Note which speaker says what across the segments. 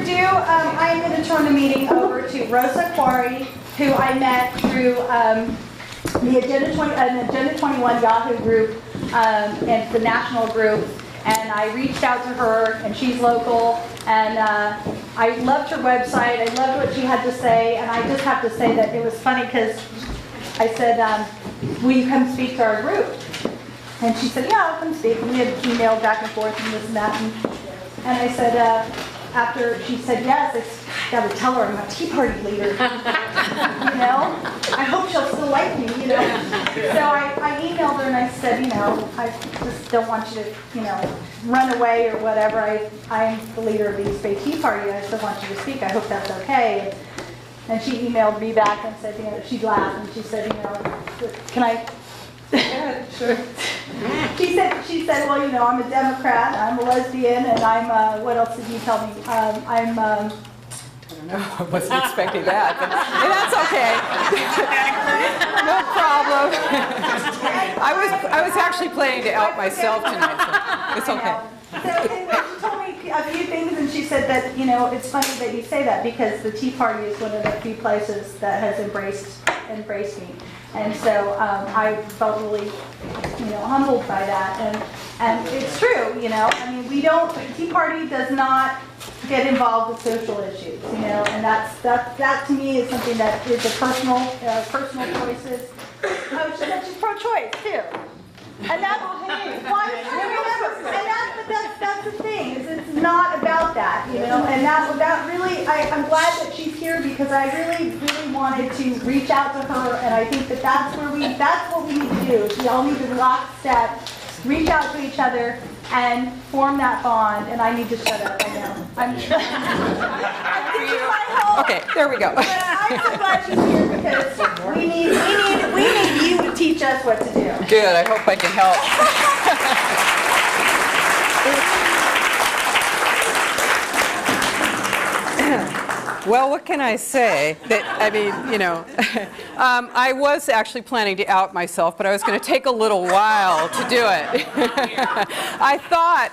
Speaker 1: ado, I am going to turn the meeting over to Rosa Quarry, who I met through the Agenda 21 Yahoo group and the national group. And I reached out to her, and she's local, and I loved her website. I loved what she had to say, and I just have to say that it was funny because I said, will you come speak to our group? And she said, yeah, I'll come speak. And we had emailed back and forth and this and that. And I said, after she said yes, I got to tell her I'm a Tea Party leader. You know? I hope she'll still like me, you know? So I emailed her and I said, you know, I just don't want you to, you know, run away or whatever. I'm the leader of the East Bay Tea Party. I still want you to speak. I hope that's okay. And she emailed me back and said, you know, she laughed and she said, you know, can I? Yeah, sure. She said, well, you know, I'm a Democrat, I'm a lesbian, and I'm, what else did you tell me? I don't know,
Speaker 2: I wasn't expecting that, but that's okay. No problem. I was actually planning to out myself tonight, so it's okay.
Speaker 1: So anyway, she told me a few things, and she said that, you know, it's funny that you say that because the Tea Party is one of the few places that has embraced me. And so I felt really, you know, humbled by that. And it's true, you know. I mean, the Tea Party does not get involved with social issues, you know. And that to me is something that is a personal choices. Oh, she's pro-choice too. And that's the thing, is it's not about that, you know, and that really, I'm glad that she's here because I really wanted to reach out to her, and I think that's what we need to do, is we all need to lockstep, reach out to each other, and form that bond, and I need to shut up, I know. I'm
Speaker 2: okay, there we go.
Speaker 1: But I'm so glad she's here because we need you to teach us what to do.
Speaker 2: Good, I hope I can help. Well, what can I say? I mean, you know, I was actually planning to out myself, but I was going to take a little while to do it. I thought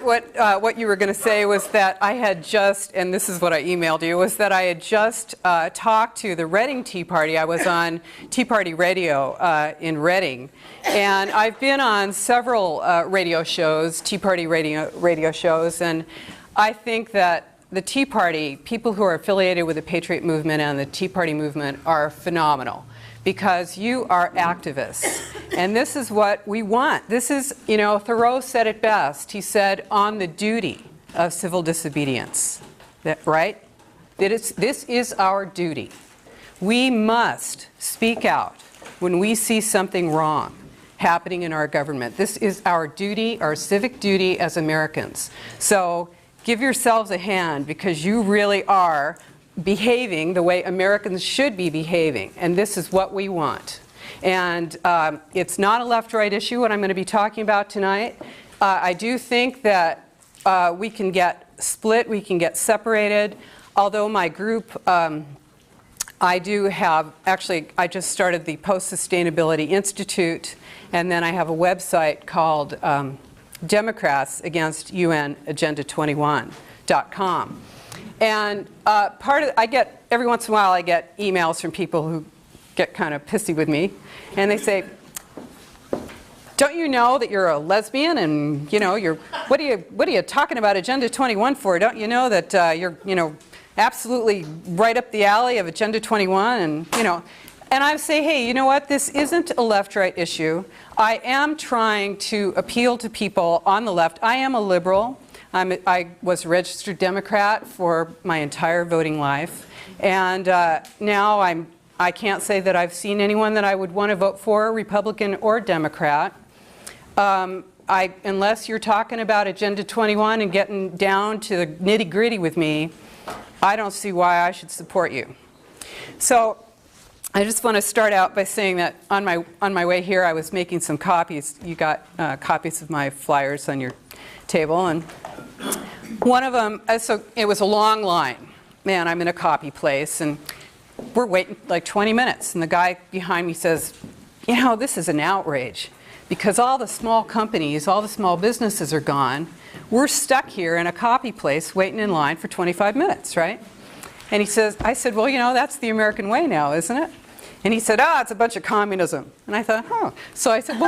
Speaker 2: what you were going to say was that I had just, and this is what I emailed you, was that I had just talked to the Reading Tea Party. I was on Tea Party Radio in Reading, and I've been on several radio shows, Tea Party radio shows, and I think that the Tea Party, people who are affiliated with the Patriot Movement and the Tea Party movement are phenomenal because you are activists. And this is what we want. This is, you know, Thoreau said it best. He said, on the duty of civil disobedience. Right? This is our duty. We must speak out when we see something wrong happening in our government. This is our duty, our civic duty as Americans. So give yourselves a hand because you really are behaving the way Americans should be behaving, and this is what we want. And it's not a left-right issue, what I'm going to be talking about tonight. I do think that we can get split, we can get separated, although my group, I do have, actually, I just started the Post-Sustainability Institute, and then I have a website called Democrats Against UN Agenda 21.com. And every once in a while I get emails from people who get kind of pissy with me, and they say, don't you know that you're a lesbian, and you know, what are you talking about Agenda 21 for? Don't you know that you're, you know, absolutely right up the alley of Agenda 21, and you know. And I say, hey, you know what? This isn't a left-right issue. I am trying to appeal to people on the left. I am a liberal. I was a registered Democrat for my entire voting life. And now I can't say that I've seen anyone that I would want to vote for, Republican or Democrat. Unless you're talking about Agenda 21 and getting down to the nitty-gritty with me, I don't see why I should support you. So I just want to start out by saying that on my way here, I was making some copies. You got copies of my flyers on your table, and one of them, so it was a long line. Man, I'm in a copy place, and we're waiting like 20 minutes, and the guy behind me says, you know, this is an outrage, because all the small companies, all the small businesses are gone. we're stuck here in a copy place waiting in line for 25 minutes, right? And I said, well, that's the American way now, isn't it? And he said, it's a bunch of communism. And I thought, So I said,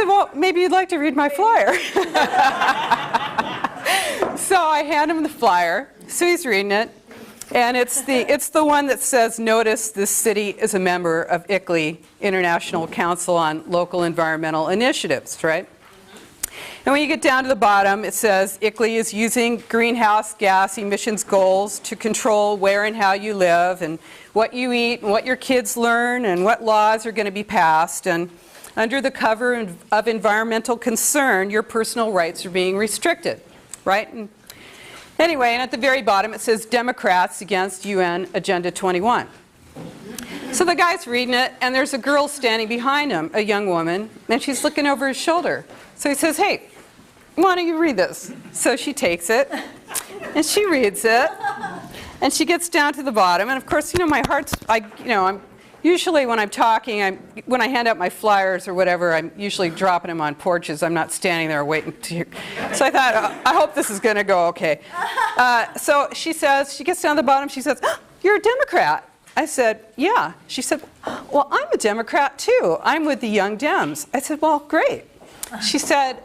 Speaker 2: well, maybe you'd like to read my flyer. So I hand him the flyer. So he's reading it. And it's the one that says, notice this city is a member of ICLEI, International Council on Local Environmental Initiatives, right? And when you get down to the bottom, it says ICLEI is using greenhouse gas emissions goals to control where and how you live and what you eat and what your kids learn and what laws are going to be passed. And under the cover of environmental concern, your personal rights are being restricted, right? And anyway, and at the very bottom it says Democrats against UN Agenda 21. So the guy's reading it, and there's a girl standing behind him, a young woman, and she's looking over his shoulder. So he says, hey, why don't you read this? So she takes it, and she reads it, and she gets down to the bottom. And of course, my heart's, I'm usually when I'm talking, when I hand out my flyers or whatever, I'm usually dropping them on porches. I'm not standing there waiting to hear. So I thought, I hope this is going to go okay. So she gets down to the bottom, she says, you're a Democrat. I said, yeah. She said, well, I'm a Democrat too. I'm with the Young Dems. I said, well, great. She said,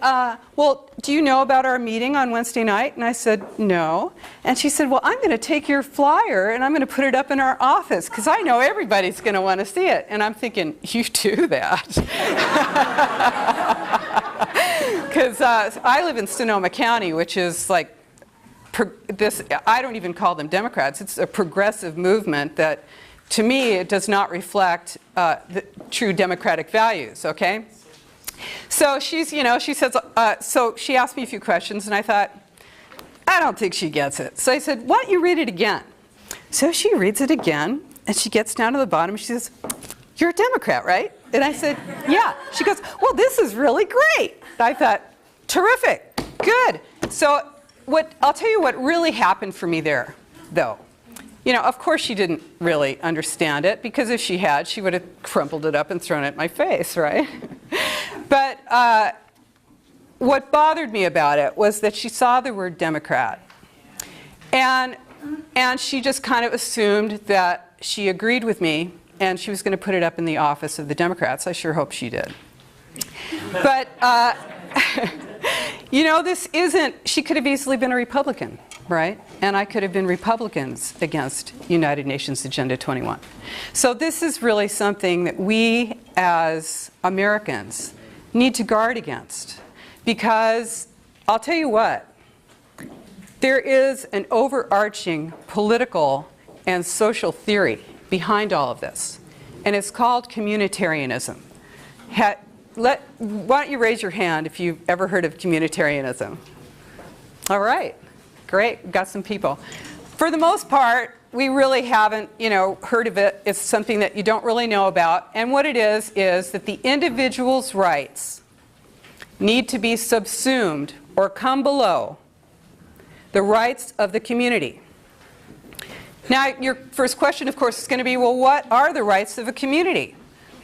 Speaker 2: well, do you know about our meeting on Wednesday night? And I said, no. And she said, well, I'm going to take your flyer and I'm going to put it up in our office because I know everybody's going to want to see it. And I'm thinking, you do that? Because I live in Sonoma County, which is like I don't even call them Democrats. It's a progressive movement that, to me, it does not reflect the true democratic values, okay? So she says, so she asked me a few questions, and I thought, I don't think she gets it. So I said, why don't you read it again? So she reads it again, and she gets down to the bottom, and she says, you're a Democrat, right? And I said, yeah. She goes, well, this is really great. I thought, terrific, good. So I'll tell you what really happened for me there, though. Of course she didn't really understand it, because if she had, she would have crumpled it up and thrown it in my face, right? But what bothered me about it was that she saw the word Democrat. And she just kind of assumed that she agreed with me, and she was going to put it up in the office of the Democrats. I sure hope she did. But, she could have easily been a Republican, right? And I could have been Republicans against United Nations Agenda 21. So this is really something that we as Americans need to guard against. Because I'll tell you what, there is an overarching political and social theory behind all of this. And it's called communitarianism. Why don't you raise your hand if you've ever heard of communitarianism? All right, great, we've got some people. For the most part, we really haven't, heard of it. It's something that you don't really know about. And what it is that the individual's rights need to be subsumed or come below the rights of the community. Now, your first question, of course, is going to be, well, what are the rights of a community?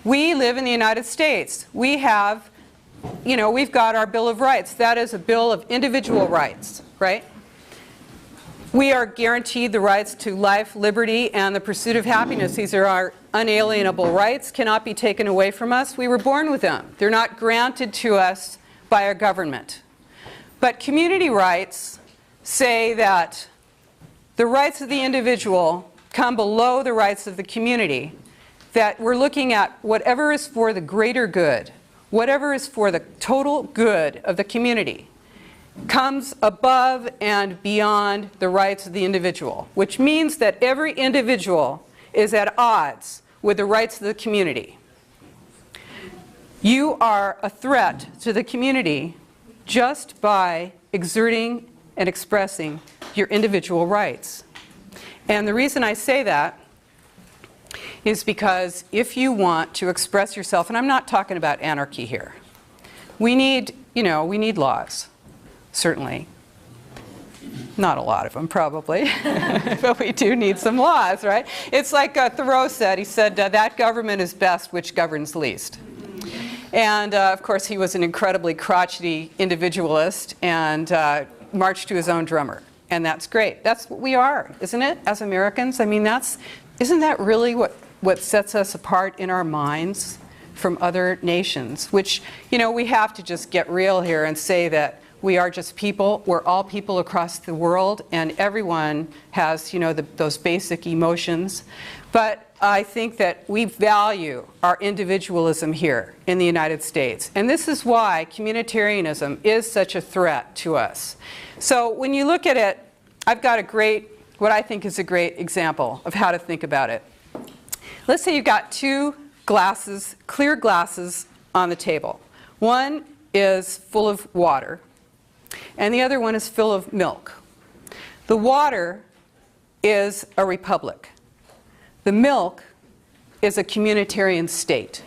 Speaker 2: We live in the United States. We have, we've got our Bill of Rights. That is a bill of individual rights, right? We are guaranteed the rights to life, liberty, and the pursuit of happiness. These are our unalienable rights, cannot be taken away from us. We were born with them. They're not granted to us by our government. But community rights say that the rights of the individual come below the rights of the community, that we're looking at whatever is for the greater good, whatever is for the total good of the community, comes above and beyond the rights of the individual, which means that every individual is at odds with the rights of the community. You are a threat to the community just by exerting and expressing your individual rights. And the reason I say that is because if you want to express yourself, and I'm not talking about anarchy here, we need laws. Certainly. Not a lot of them, probably. But we do need some laws, right? It's like Thoreau said. He said, that government is best which governs least. And of course, he was an incredibly crotchety individualist and marched to his own drummer. And that's great. That's what we are, isn't it, as Americans? I mean, isn't that really what sets us apart in our minds from other nations? Which, you know, we have to just get real here and say that we are just people. We're all people across the world, and everyone has, you know, those basic emotions. But I think that we value our individualism here in the United States. And this is why communitarianism is such a threat to us. So when you look at it, I've got what I think is a great example of how to think about it. Let's say you've got two glasses, clear glasses on the table. One is full of water, and the other one is full of milk. The water is a republic. The milk is a communitarian state.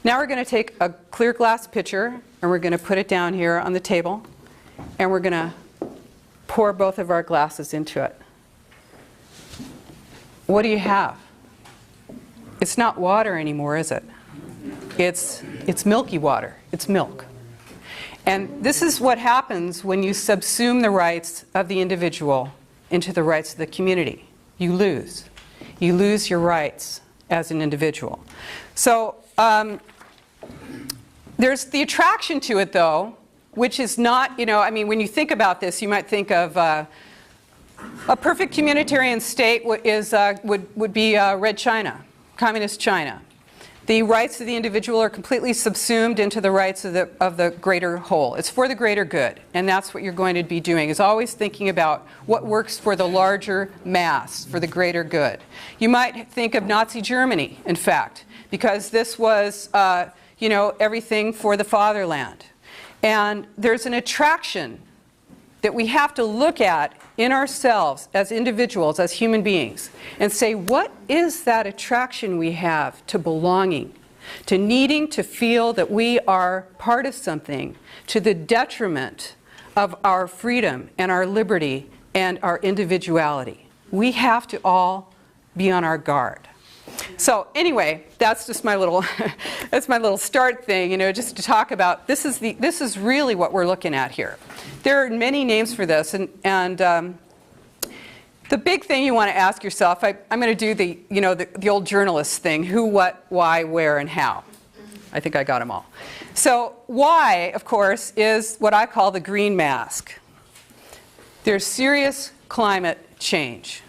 Speaker 2: Now we're going to take a clear glass pitcher and we're going to put it down here on the table, and we're going to pour both of our glasses into it. What do you have? It's not water anymore, is it? It's milky water. It's milk. And this is what happens when you subsume the rights of the individual into the rights of the community. You lose. You lose your rights as an individual. So there's the attraction to it, though, which is not, you know, I mean, when you think about this, you might think of a perfect communitarian state would be Red China, Communist China. The rights of the individual are completely subsumed into the rights of the greater whole. It's for the greater good, and that's what you're going to be doing, is always thinking about what works for the larger mass, for the greater good. You might think of Nazi Germany, in fact, because this was, you know, everything for the fatherland. And there's an attraction that we have to look at in ourselves as individuals, as human beings, and say, what is that attraction we have to belonging, to needing to feel that we are part of something to the detriment of our freedom and our liberty and our individuality? We have to all be on our guard. So anyway, that's just my little that's my little start thing, you know, just to talk about this is really what we're looking at here. There are many names for this, and the big thing you want to ask yourself, I'm going to do the old journalist thing: who, what, why, where, and how. I think I got them all. So why, of course, is what I call the green mask. There's serious climate change.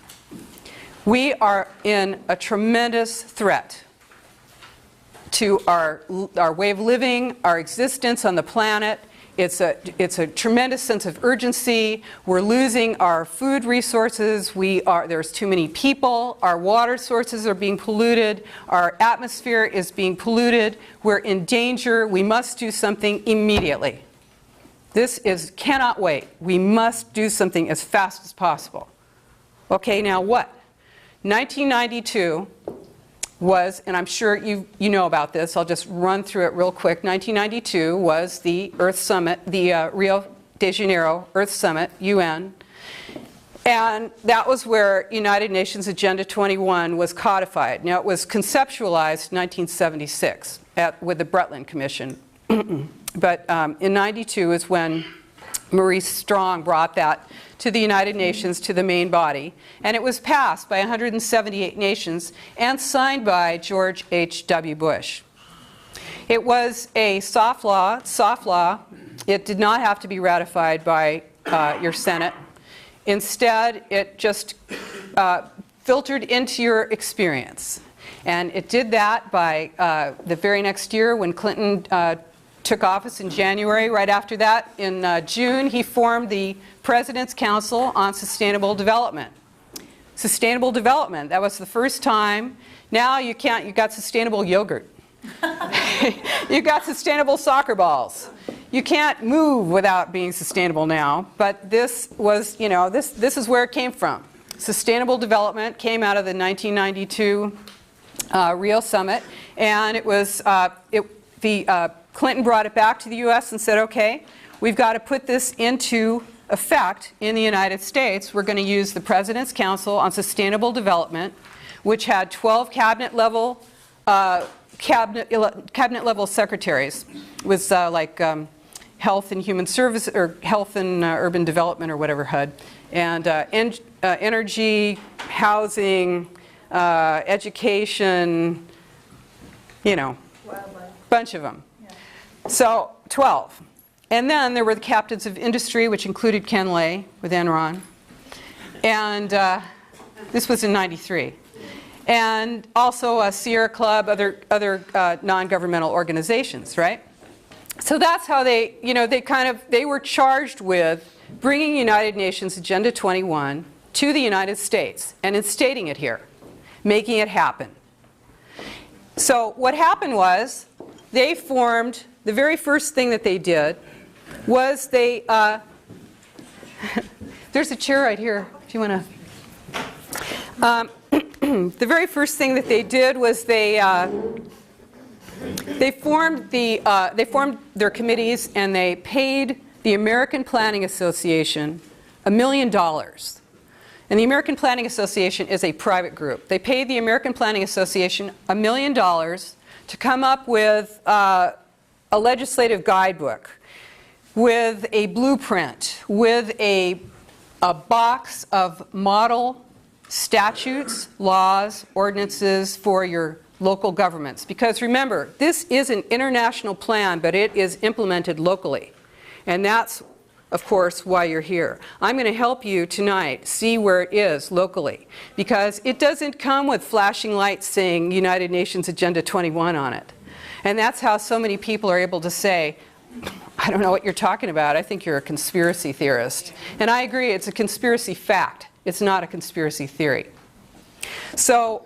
Speaker 2: We are in a tremendous threat to our way of living, our existence on the planet. It's a tremendous sense of urgency. We're losing our food resources. There's too many people. Our water sources are being polluted. Our atmosphere is being polluted. We're in danger. We must do something immediately. This cannot wait. We must do something as fast as possible. Okay, now what? 1992 was, and I'm sure you know about this, I'll just run through it real quick. 1992 was the Earth Summit, the Rio de Janeiro Earth Summit, UN. And that was where United Nations Agenda 21 was codified. Now, it was conceptualized in 1976 with the Brundtland Commission. But in 92 is when Maurice Strong brought that to the United Nations, to the main body, and it was passed by 178 nations and signed by George H.W. Bush. It was a soft law. It did not have to be ratified by your Senate. Instead, it just filtered into your experience. And it did that by the very next year when Clinton took office in January. Right after that, in June, he formed the President's Council on Sustainable Development. Sustainable development, that was the first time. Now you got sustainable yogurt. You got sustainable soccer balls. You can't move without being sustainable now, but this was, you know, this is where it came from. Sustainable development came out of the 1992 Rio Summit, and it was, Clinton brought it back to the U.S. and said, okay, we've got to put this into effect in the United States. We're going to use the President's Council on Sustainable Development, which had 12 cabinet-level cabinet level secretaries. It was like Health and Human Service, or Health and Urban Development, or whatever HUD, and energy, housing, education, you know, bunch of them. Yeah. So 12. And then there were the captains of industry, which included Ken Lay with Enron. And this was in '93. And also a Sierra Club, other non-governmental organizations, right? So that's how they, you know, they were charged with bringing United Nations Agenda 21 to the United States and instating it here, making it happen. So what happened was they formed, the very first thing that they did was they, there's a chair right here if you want to. The very first thing that they did was they formed their committees, and they paid the American Planning Association $1 million. And the American Planning Association is a private group. They paid the American Planning Association $1 million to come up with a legislative guidebook, with a blueprint, with a box of model statutes, laws, ordinances for your local governments. Because remember, this is an international plan, but it is implemented locally. And that's, of course, why you're here. I'm going to help you tonight see where it is locally, because it doesn't come with flashing lights saying United Nations Agenda 21 on it. And that's how so many people are able to say, I don't know what you're talking about. I think you're a conspiracy theorist. And I agree, it's a conspiracy fact. It's not a conspiracy theory. So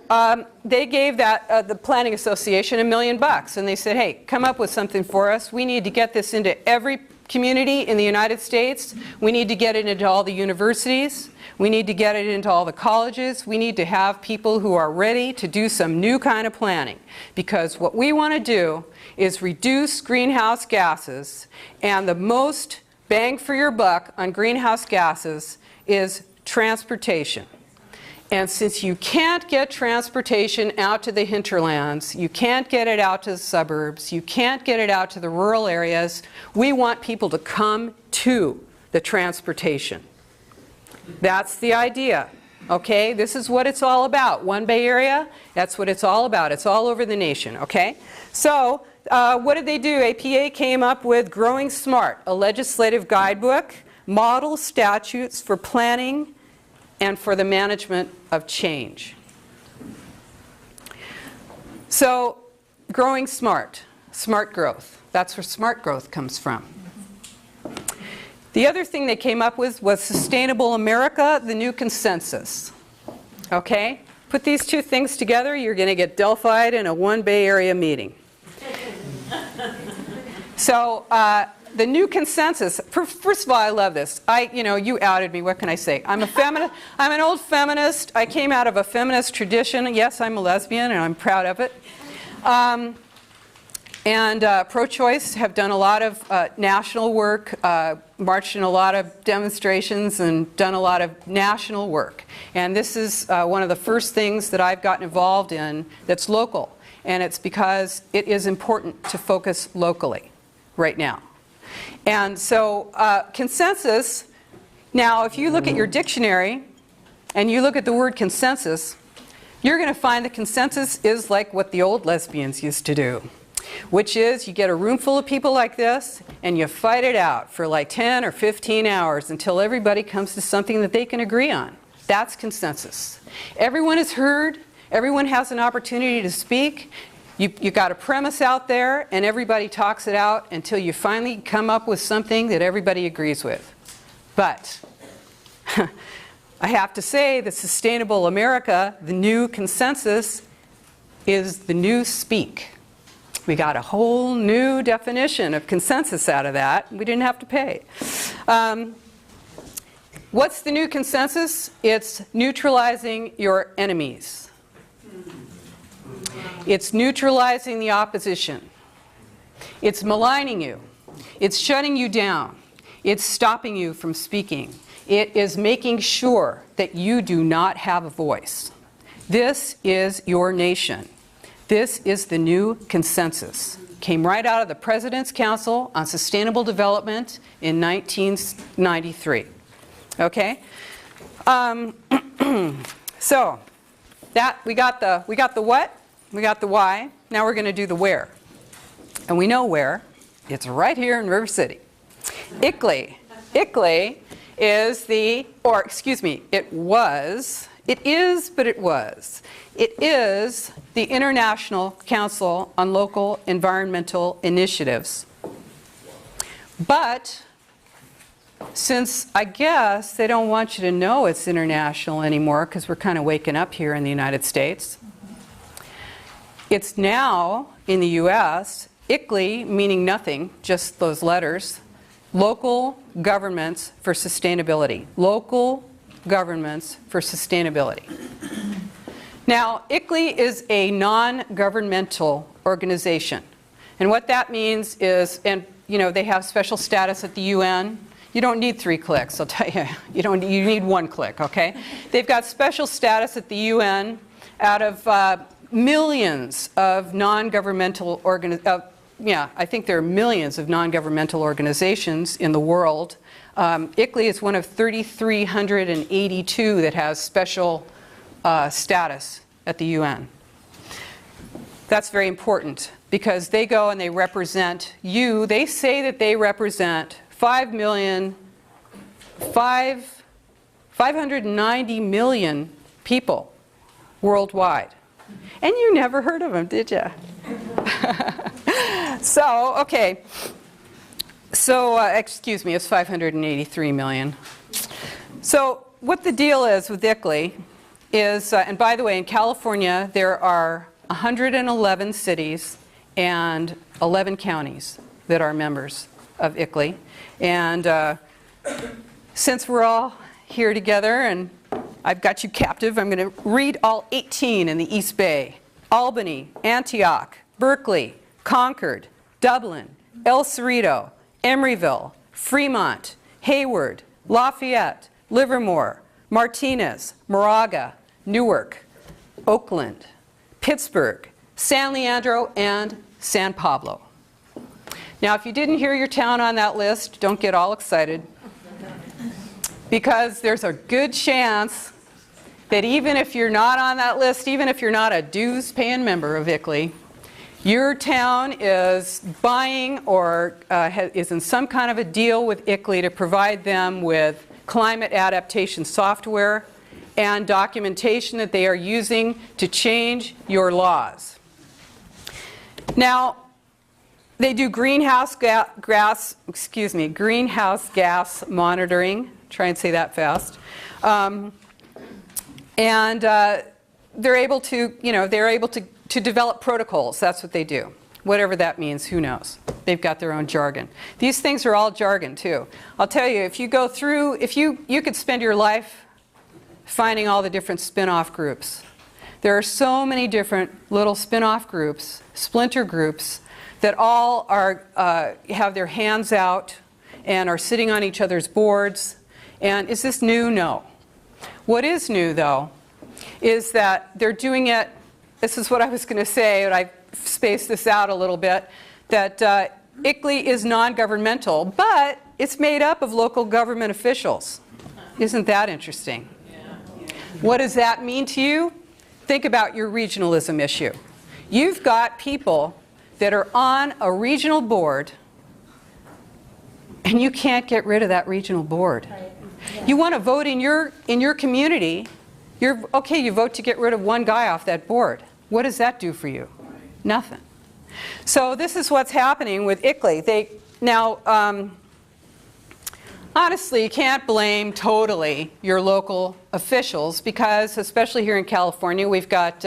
Speaker 2: they gave the Planning Association $1 million, and they said, hey, come up with something for us. We need to get this into every community in the United States. We need to get it into all the universities. We need to get it into all the colleges. We need to have people who are ready to do some new kind of planning. Because what we want to do is reduce greenhouse gases, and the most bang for your buck on greenhouse gases is transportation. And since you can't get transportation out to the hinterlands, you can't get it out to the suburbs, you can't get it out to the rural areas, we want people to come to the transportation. That's the idea. Okay, this is what it's all about. One Bay Area, that's what it's all about. It's all over the nation, okay? So what did they do? APA came up with Growing Smart, a legislative guidebook, model statutes for planning and for the management of change. So, growing smart, smart growth. That's where smart growth comes from. The other thing they came up with was Sustainable America, the new consensus. Okay? Put these two things together, you're going to get Delphi'd in a One Bay Area meeting. So, the new consensus, first of all, I love this. You outed me, what can I say? I'm a feminist, I'm an old feminist. I came out of a feminist tradition. Yes, I'm a lesbian, and I'm proud of it. Pro-choice have done a lot of national work, marched in a lot of demonstrations, and done a lot of national work. And this is one of the first things that I've gotten involved in that's local. And it's because it is important to focus locally right now. And so consensus, now if you look at your dictionary and you look at the word consensus, you're going to find that consensus is like what the old lesbians used to do, which is you get a room full of people like this and you fight it out for like 10 or 15 hours until everybody comes to something that they can agree on. That's consensus. Everyone is heard, everyone has an opportunity to speak. You got a premise out there, and everybody talks it out until you finally come up with something that everybody agrees with. But I have to say that Sustainable America, the new consensus, is the new speak. We got a whole new definition of consensus out of that. We didn't have to pay. What's the new consensus? It's neutralizing your enemies. It's neutralizing the opposition. It's maligning you. It's shutting you down. It's stopping you from speaking. It is making sure that you do not have a voice. This is your nation. This is the new consensus. Came right out of the President's Council on Sustainable Development in 1993. Okay? So that we got the what, we got the why. Now we're going to do the where. And we know where. It's right here in River City. ICLEI. ICLEI is the, or excuse me, it was, it is, but it was. It is the International Council on Local Environmental Initiatives. But since I guess they don't want you to know it's international anymore because we're kind of waking up here in the United States, it's now in the US, ICLEI meaning nothing, just those letters, Local Governments for Sustainability. Local Governments for Sustainability. Now, ICLEI is a non-governmental organization. And what that means is, and you know, they have special status at the UN. You don't need 3 clicks, I'll tell you. You need 1 click, okay? They've got special status at the UN out of millions of non-governmental organizations. Yeah, I think there are millions of non-governmental organizations in the world. ICLEI is one of 3,382 that has special status at the UN. That's very important because they go and they represent you. They say that they represent 590 million people worldwide. And you never heard of them, did you? So, okay. So, excuse me, it's 583 million. So, what the deal is with ICLEI is, and by the way, in California, there are 111 cities and 11 counties that are members of ICLEI. And since we're all here together and I've got you captive, I'm going to read all 18 in the East Bay. Albany, Antioch, Berkeley, Concord, Dublin, El Cerrito, Emeryville, Fremont, Hayward, Lafayette, Livermore, Martinez, Moraga, Newark, Oakland, Pittsburgh, San Leandro, and San Pablo. Now, if you didn't hear your town on that list, don't get all excited, because there's a good chance that even if you're not on that list, even if you're not a dues-paying member of ICLEI, your town is buying or is in some kind of a deal with ICLEI to provide them with climate adaptation software and documentation that they are using to change your laws. Now, they do greenhouse gas monitoring. Try and say that fast. And they're able to, to develop protocols. That's what they do. Whatever that means, who knows? They've got their own jargon. These things are all jargon too. I'll tell you, if you go through, if you could spend your life finding all the different spin-off groups. There are so many different little spin-off groups, splinter groups, that all are, have their hands out and are sitting on each other's boards. And is this new? No. What is new, though, is that they're doing it, this is what I was going to say, but I spaced this out a little bit, that ICLEI is non-governmental, but it's made up of local government officials. Isn't that interesting? What does that mean to you? Think about your regionalism issue. You've got people that are on a regional board, and you can't get rid of that regional board. You want to vote in your community. Okay, you vote to get rid of one guy off that board. What does that do for you? Nothing. So this is what's happening with ICLEI. Honestly, you can't blame totally your local officials because, especially here in California, we've got,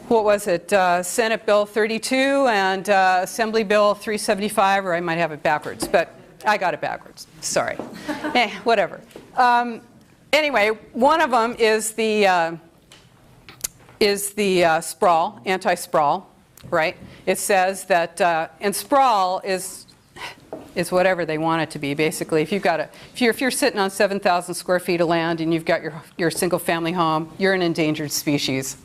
Speaker 2: what was it, Senate Bill 32 and Assembly Bill 375, or I might have it backwards, but I got it backwards. Sorry. Whatever. Anyway, one of them is the sprawl, anti-sprawl, right? It says that, and sprawl is whatever they want it to be. Basically, if you're sitting on 7,000 square feet of land and you've got your single-family home, you're an endangered species.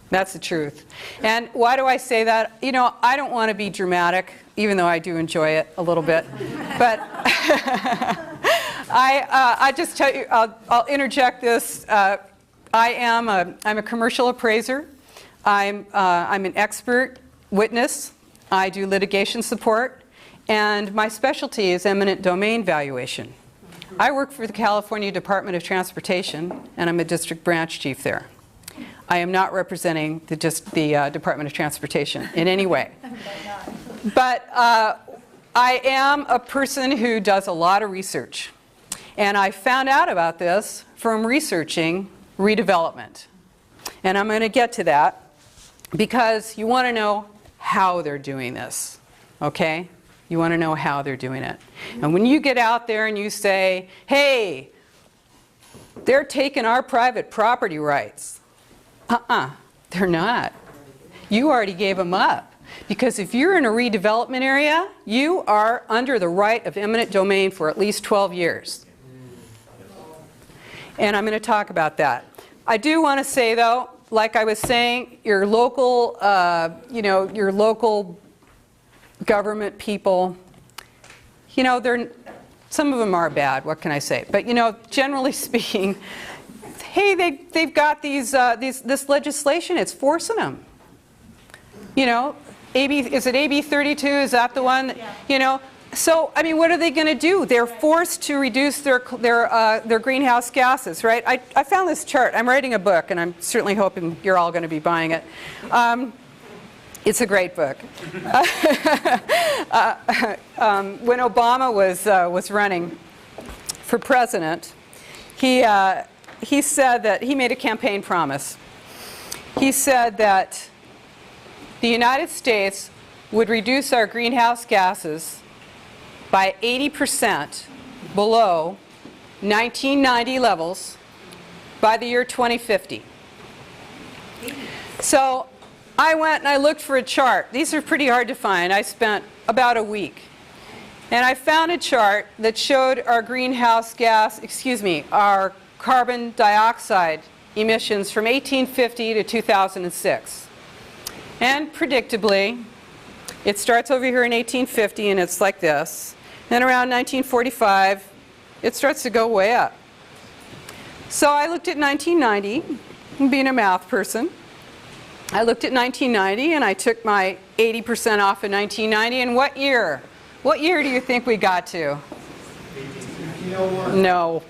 Speaker 2: That's the truth. And why do I say that? You know, I don't want to be dramatic, even though I do enjoy it a little bit. But I just tell you, I'll interject this. I'm a commercial appraiser. I'm an expert witness. I do litigation support. And my specialty is eminent domain valuation. I work for the California Department of Transportation, and I'm a district branch chief there. I am not representing the Department of Transportation in any way. But I am a person who does a lot of research. And I found out about this from researching redevelopment. And I'm going to get to that because you want to know how they're doing this, okay? You want to know how they're doing it. And when you get out there and you say, hey, they're taking our private property rights. They're not. You already gave them up. Because if you're in a redevelopment area, you are under the right of eminent domain for at least 12 years. And I'm going to talk about that. I do want to say, though, like I was saying, your local, your local government people, you know, some of them are bad, what can I say? But, you know, generally speaking, hey, they've got this legislation, it's forcing them. You know, is it AB 32, is that the one? Yeah. You know, so, I mean, what are they going to do? They're forced to reduce their greenhouse gases, right? I found this chart. I'm writing a book, and I'm certainly hoping you're all going to be buying it. It's a great book. When Obama was running for president, he said that he made a campaign promise. He said that the United States would reduce our greenhouse gases by 80% below 1990 levels by the year 2050. So I went and I looked for a chart. These are pretty hard to find. I spent about a week. And I found a chart that showed our our carbon dioxide emissions from 1850 to 2006. And predictably, it starts over here in 1850 and it's like this. Then around 1945, it starts to go way up. So I looked at 1990, being a math person. I looked at 1990 and I took my 80% off of 1990, and what year? What year do you think we got to? No.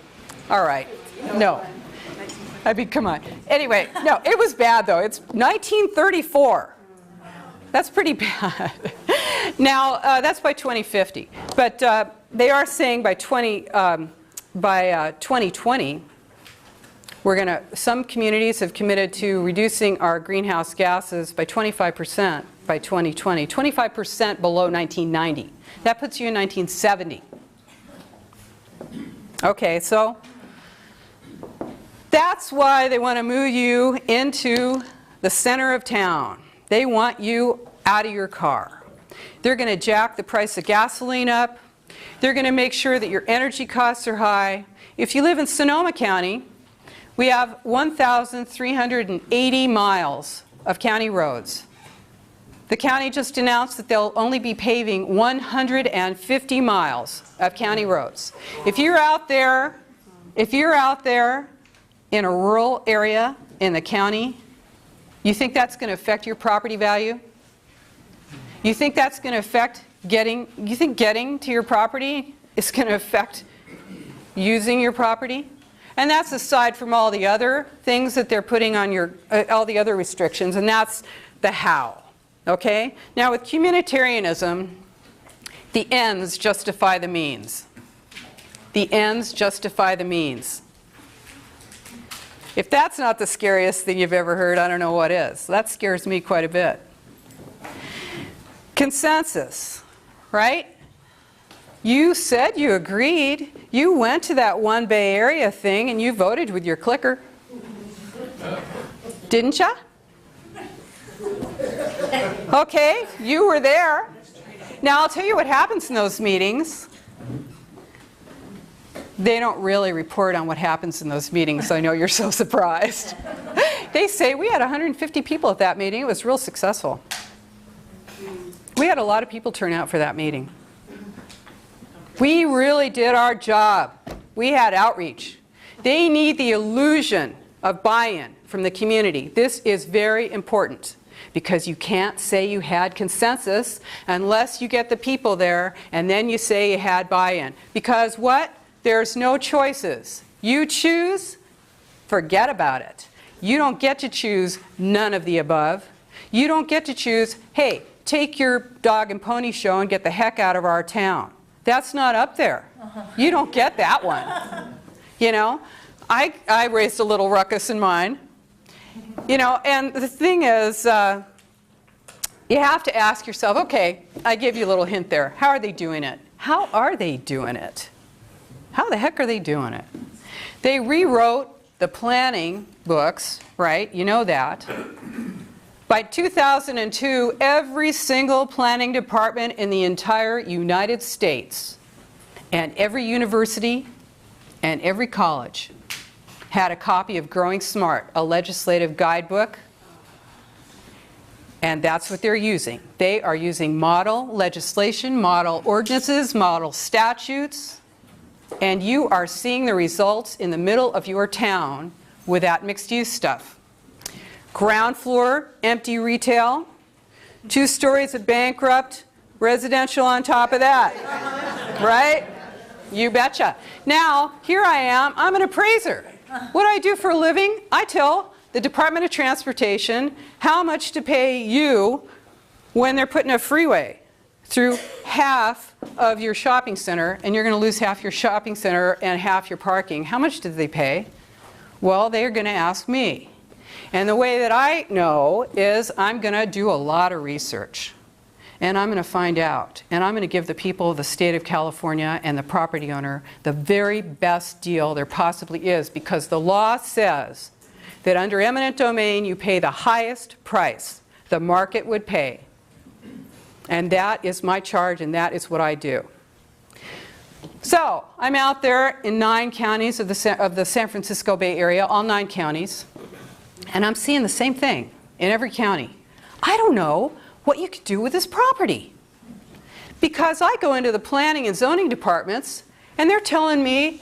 Speaker 2: All right. No. I mean, come on. Anyway, no, it was bad though. It's 1934. That's pretty bad. Now, that's by 2050. But they are saying by 2020, some communities have committed to reducing our greenhouse gases by 25% by 2020, 25% below 1990. That puts you in 1970. Okay, so that's why they want to move you into the center of town. They want you out of your car. They're going to jack the price of gasoline up. They're going to make sure that your energy costs are high. If you live in Sonoma County, we have 1,380 miles of county roads. The county just announced that they'll only be paving 150 miles of county roads. If you're out there in a rural area in the county, you think that's going to affect your property value? You think that's going to affect getting to your property is going to affect using your property? And that's aside from all the other things that they're putting on your, all the other restrictions, and that's the how. Okay? Now with communitarianism, the ends justify the means. The ends justify the means. If that's not the scariest thing you've ever heard, I don't know what is. That scares me quite a bit. Consensus, right? You said you agreed. You went to that One Bay Area thing and you voted with your clicker. Didn't ya? Okay, you were there. Now I'll tell you what happens in those meetings. They don't really report on what happens in those meetings. I know you're so surprised. They say we had 150 people at that meeting. It was real successful. We had a lot of people turn out for that meeting. We really did our job. We had outreach. They need the illusion of buy-in from the community. This is very important because you can't say you had consensus unless you get the people there and then you say you had buy-in. Because what? There's no choices. You choose, forget about it. You don't get to choose none of the above. You don't get to choose, hey, take your dog and pony show and get the heck out of our town. That's not up there. You don't get that one. You know, I raised a little ruckus in mine. You know, and the thing is, you have to ask yourself, okay, I give you a little hint there. How are they doing it? How are they doing it? How the heck are they doing it? They rewrote the planning books, right? You know that. By 2002, every single planning department in the entire United States and every university and every college had a copy of Growing Smart, a legislative guidebook, and that's what they're using. They are using model legislation, model ordinances, model statutes, and you are seeing the results in the middle of your town with that mixed-use stuff. Ground floor, empty retail, 2 stories of bankrupt, residential on top of that, right? You betcha. Now, here I am, I'm an appraiser. What do I do for a living? I tell the Department of Transportation how much to pay you when they're putting a freeway through half of your shopping center, and you're going to lose half your shopping center and half your parking. How much did they pay? Well, they're going to ask me. And the way that I know is I'm going to do a lot of research. And I'm going to find out. And I'm going to give the people of the state of California and the property owner the very best deal there possibly is, because the law says that under eminent domain you pay the highest price the market would pay. And that is my charge, and that is what I do. So I'm out there in 9 counties of the San Francisco Bay Area, all 9 counties. And I'm seeing the same thing in every county. I don't know what you could do with this property. Because I go into the planning and zoning departments and they're telling me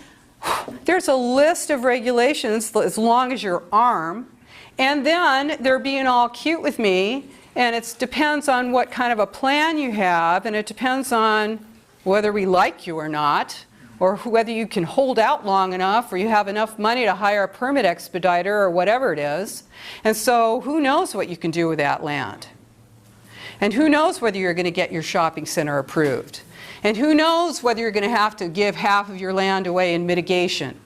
Speaker 2: there's a list of regulations as long as your arm, and then they're being all cute with me, and it depends on what kind of a plan you have, and it depends on whether we like you or not, or whether you can hold out long enough, or you have enough money to hire a permit expediter, or whatever it is. And so who knows what you can do with that land? And who knows whether you're going to get your shopping center approved? And who knows whether you're going to have to give half of your land away in mitigation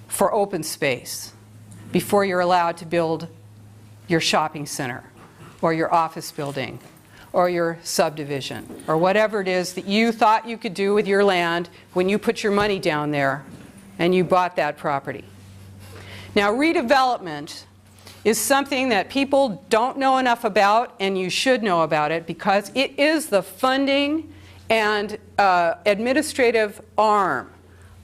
Speaker 2: for open space before you're allowed to build your shopping center, or your office building, or your subdivision, or whatever it is that you thought you could do with your land when you put your money down there and you bought that property. Now, redevelopment is something that people don't know enough about, and you should know about it, because it is the funding and administrative arm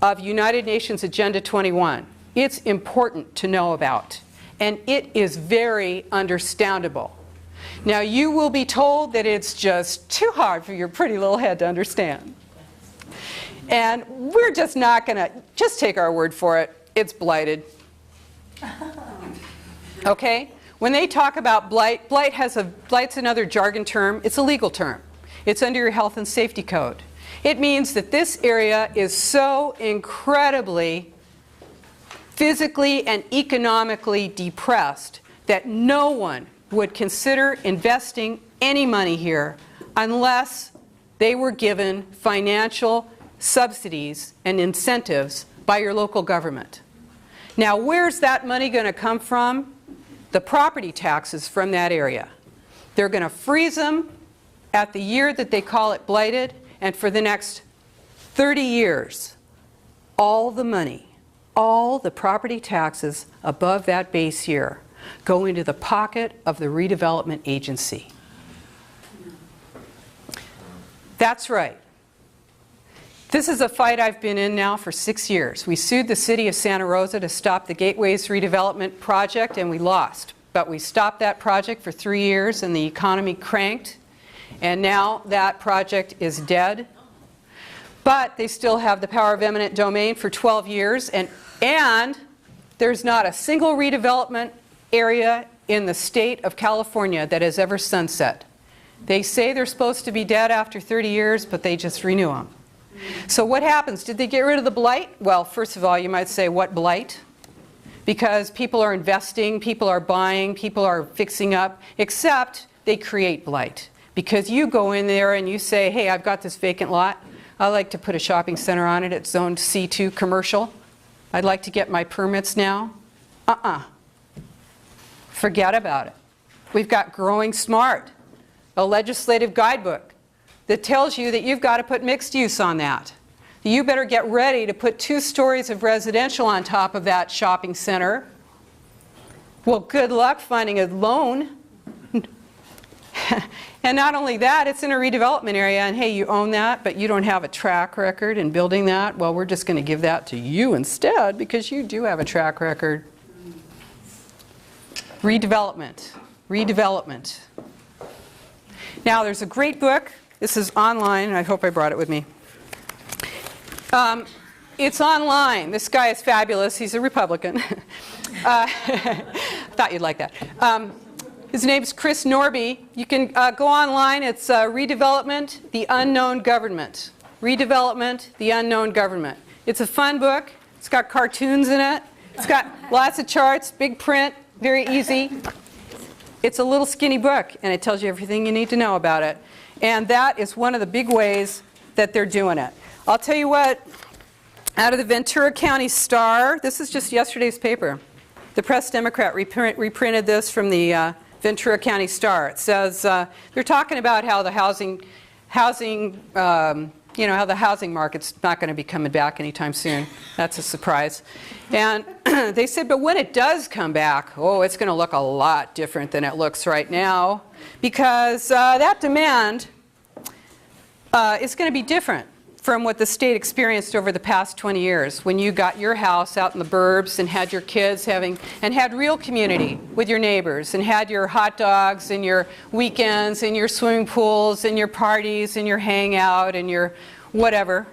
Speaker 2: of United Nations Agenda 21. It's important to know about, and it is very understandable. Now, you will be told that it's just too hard for your pretty little head to understand. And we're just not going to, just take our word for it, it's blighted. Okay? When they talk about blight, blight's another jargon term. It's a legal term. It's under your health and safety code. It means that this area is so incredibly physically and economically depressed that no one would consider investing any money here unless they were given financial subsidies and incentives by your local government. Now, where's that money going to come from? The property taxes from that area. They're going to freeze them at the year that they call it blighted, and for the next 30 years, all the money, all the property taxes above that base year go into the pocket of the redevelopment agency. That's right. This is a fight I've been in now for 6 years. We sued the city of Santa Rosa to stop the Gateways redevelopment project, and we lost. But we stopped that project for 3 years, and the economy cranked, and now that project is dead. But they still have the power of eminent domain for 12 years, and there's not a single redevelopment area in the state of California that has ever sunset. They say they're supposed to be dead after 30 years, but they just renew them. So what happens? Did they get rid of the blight? Well, first of all, you might say, what blight? Because people are investing, people are buying, people are fixing up, except they create blight. Because you go in there and you say, hey, I've got this vacant lot. I'd like to put a shopping center on it. It's zoned C2 commercial. I'd like to get my permits now. Forget about it. We've got Growing Smart, a legislative guidebook that tells you that you've got to put mixed use on that. You better get ready to put 2 stories of residential on top of that shopping center. Well, good luck finding a loan. And not only that, it's in a redevelopment area, and hey, you own that, but you don't have a track record in building that. Well, we're just going to give that to you instead because you do have a track record. Redevelopment. Redevelopment. Now, there's a great book. This is online, and I hope I brought it with me. It's online. This guy is fabulous. He's a Republican. Thought you'd like that. His name's Chris Norby. You can go online. It's Redevelopment, the Unknown Government. Redevelopment, the Unknown Government. It's a fun book. It's got cartoons in it. It's got lots of charts, big print, very easy. It's a little skinny book, and it tells you everything you need to know about it. And that is one of the big ways that they're doing it. I'll tell you what, out of the Ventura County Star, this is just yesterday's paper. The Press Democrat reprinted this from the Ventura County Star. It says, they're talking about how the housing market's not going to be coming back anytime soon. That's a surprise. And they said, but when it does come back, oh, it's going to look a lot different than it looks right now, because that demand is going to be different from what the state experienced over the past 20 years when you got your house out in the burbs and had your kids and had real community with your neighbors and had your hot dogs and your weekends and your swimming pools and your parties and your hangout and your whatever.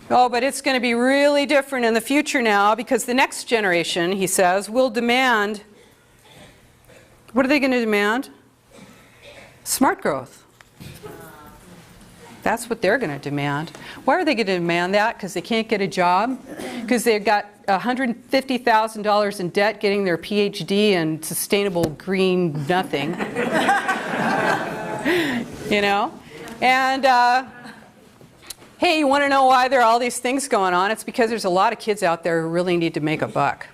Speaker 2: Oh, but it's going to be really different in the future now because the next generation, he says, will demand, what are they going to demand? Smart growth. That's what they're going to demand. Why are they going to demand that? Because they can't get a job? Because they've got $150,000 in debt getting their PhD in sustainable green nothing. You know? And hey, you want to know why there are all these things going on? It's because there's a lot of kids out there who really need to make a buck.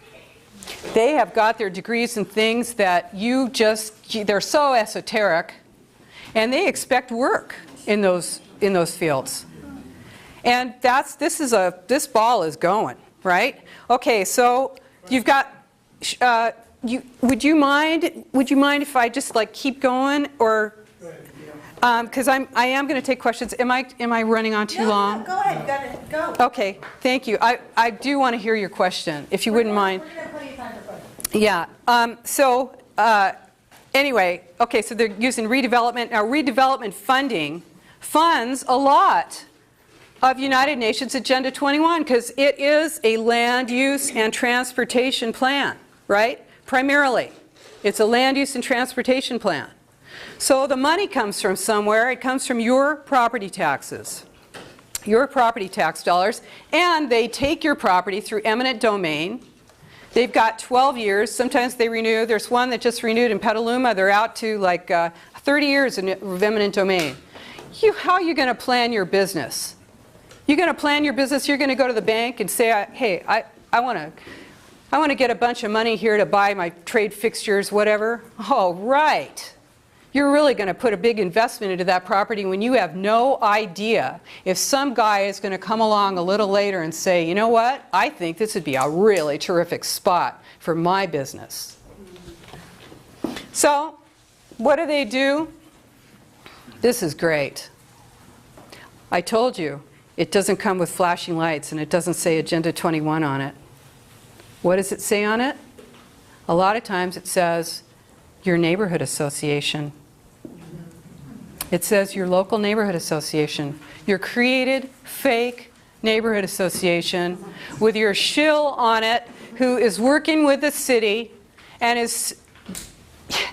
Speaker 2: They have got their degrees in things that they're so esoteric, and they expect work in those fields. And this ball is going, right? Okay, so you've got, would you mind if I just like keep going, or, because I am going to take questions. Am I running on too long?
Speaker 1: No, go ahead, you got it, go.
Speaker 2: Okay, thank you. I do want to hear your question, if you wouldn't mind.
Speaker 1: We're going to have plenty of time for questions.
Speaker 2: Yeah, anyway, okay, so they're using redevelopment. Now, redevelopment funding funds a lot of United Nations Agenda 21 because it is a land use and transportation plan, right? Primarily, it's a land use and transportation plan. So the money comes from somewhere. It comes from your property taxes, your property tax dollars, and they take your property through eminent domain. They've got 12 years. Sometimes they renew. There's one that just renewed in Petaluma. They're out to like 30 years of eminent domain. How are you going to plan your business? You're going to plan your business. You're going to go to the bank and say, hey, I want to get a bunch of money here to buy my trade fixtures, whatever. Oh, right. You're really going to put a big investment into that property when you have no idea if some guy is going to come along a little later and say, you know what, I think this would be a really terrific spot for my business. So what do? This is great. I told you, It doesn't come with flashing lights, and it doesn't say Agenda 21 on it. What does it say on it? A lot of times it says your neighborhood association. It says your local neighborhood association. Your created fake neighborhood association with your shill on it who is working with the city, and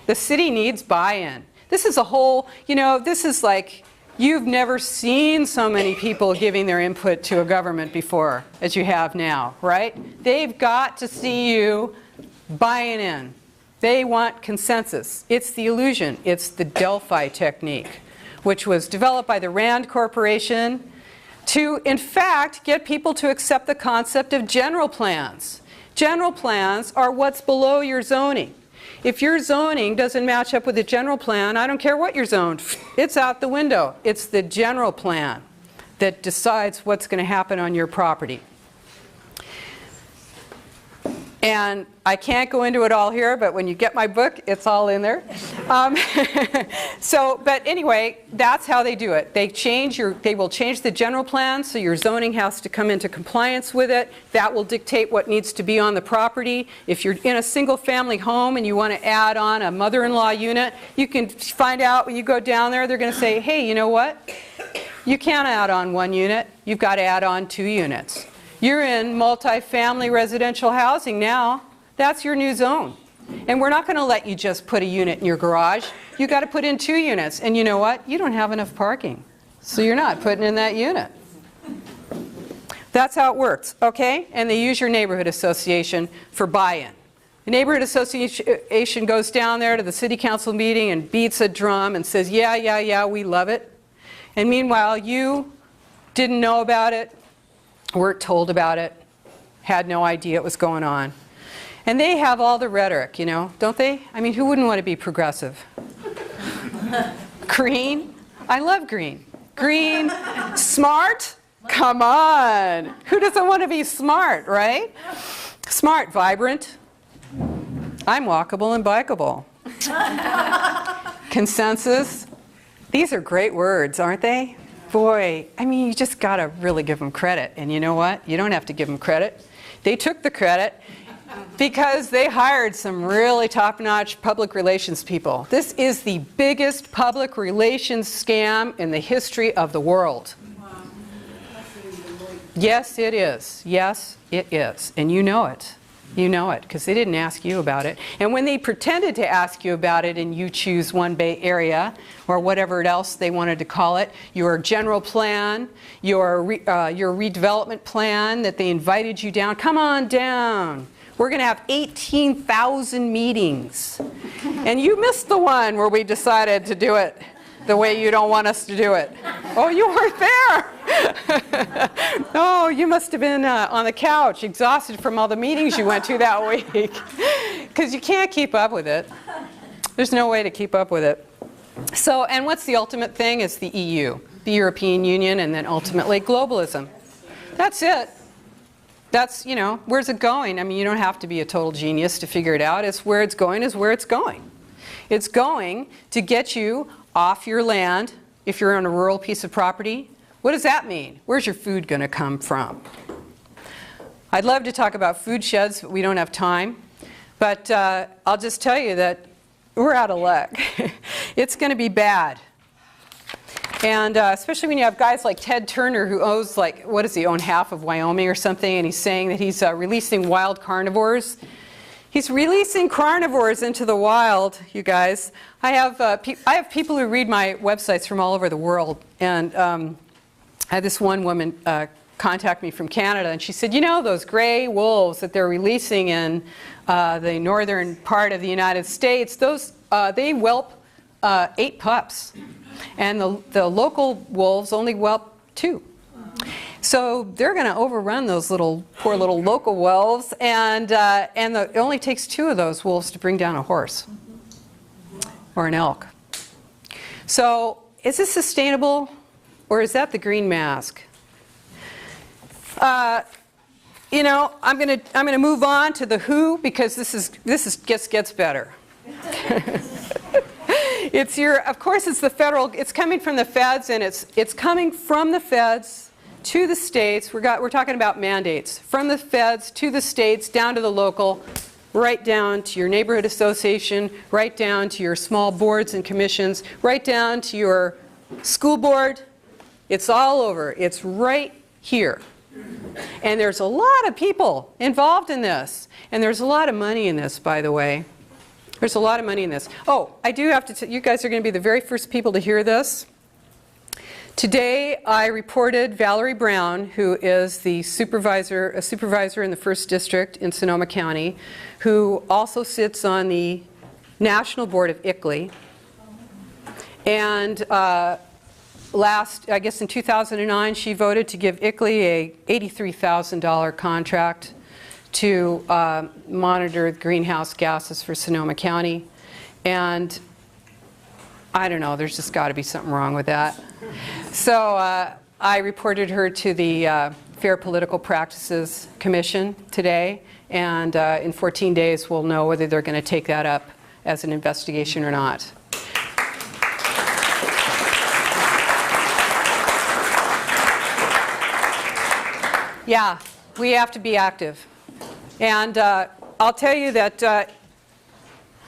Speaker 2: the city needs buy-in. This is a whole, this is like, you've never seen so many people giving their input to a government before as you have now, right? They've got to see you buying in. They want consensus. It's the illusion. It's the Delphi technique, which was developed by the Rand Corporation to, in fact, get people to accept the concept of general plans. General plans are what's below your zoning. If your zoning doesn't match up with the general plan, I don't care what you're zoned. It's out the window. It's the general plan that decides what's going to happen on your property. And I can't go into it all here, but when you get my book, it's all in there. But anyway, that's how they do it. They will change the general plan, so your zoning has to come into compliance with it. That will dictate what needs to be on the property. If you're in a single-family home and you want to add on a mother-in-law unit, you can find out when you go down there, they're going to say, hey, you know what? You can't add on 1 unit. You've got to add on 2 units. You're in multi-family residential housing now. That's your new zone. And we're not going to let you just put a unit in your garage. You've got to put in 2 units. And you know what? You don't have enough parking. So you're not putting in that unit. That's how it works, okay? And they use your neighborhood association for buy-in. The neighborhood association goes down there to the city council meeting and beats a drum and says, yeah, yeah, yeah, we love it. And meanwhile, you didn't know about it, weren't told about it, had no idea what was going on. And they have all the rhetoric, don't they? I mean, who wouldn't want to be progressive? Green? I love green. Green, smart? Come on. Who doesn't want to be smart, right? Smart, vibrant. I'm walkable and bikeable. Consensus. These are great words, aren't they? Boy, I mean, you just got to really give them credit. And you know what? You don't have to give them credit. They took the credit because they hired some really top-notch public relations people. This is the biggest public relations scam in the history of the world. Yes, it is. Yes, it is. And you know it. You know it, because they didn't ask you about it. And when they pretended to ask you about it and you choose One Bay Area, or whatever else they wanted to call it, your general plan, your redevelopment plan that they invited you down, come on down. We're going to have 18,000 meetings. And you missed the one where we decided to do it the way you don't want us to do it. Oh, you weren't there. Oh, you must have been on the couch, exhausted from all the meetings you went to that week. Because you can't keep up with it. There's no way to keep up with it. So, and what's the ultimate thing? Is the EU, the European Union, and then ultimately globalism. That's it. That's, where's it going? I mean, you don't have to be a total genius to figure it out. It's where it's going is where it's going. It's going to get you off your land if you're on a rural piece of property. What does that mean? Where's your food going to come from? I'd love to talk about food sheds, but we don't have time. But I'll just tell you that we're out of luck. It's going to be bad. And especially when you have guys like Ted Turner, who owns, what does he own, half of Wyoming or something, and he's saying that he's releasing wild carnivores. He's releasing carnivores into the wild, you guys. I have people who read my websites from all over the world, and I had this one woman contact me from Canada, and she said, those gray wolves that they're releasing in the northern part of the United States, those they whelp 8 pups, and the local wolves only whelp 2. So they're going to overrun those poor little local wolves, and it only takes 2 of those wolves to bring down a horse or an elk. So is this sustainable, or is that the green mask? I'm going to move on to the who, because this gets better. Of course, it's the federal. It's coming from the feds, and it's coming from the feds to the states. We're talking about mandates. From the feds to the states, down to the local, right down to your neighborhood association, right down to your small boards and commissions, right down to your school board. It's all over. It's right here. And there's a lot of people involved in this. And there's a lot of money in this, by the way. There's a lot of money in this. Oh, I do have to tell you guys are going to be the very first people to hear this. Today, I reported Valerie Brown, who is the supervisor in the 1st District in Sonoma County, who also sits on the National Board of ICLEI. And I guess in 2009, she voted to give ICLEI a $83,000 contract to monitor greenhouse gases for Sonoma County. And I don't know, there's just got to be something wrong with that. So I reported her to the Fair Political Practices Commission today, and in 14 days we'll know whether they're going to take that up as an investigation or not. Yeah, we have to be active. And I'll tell you that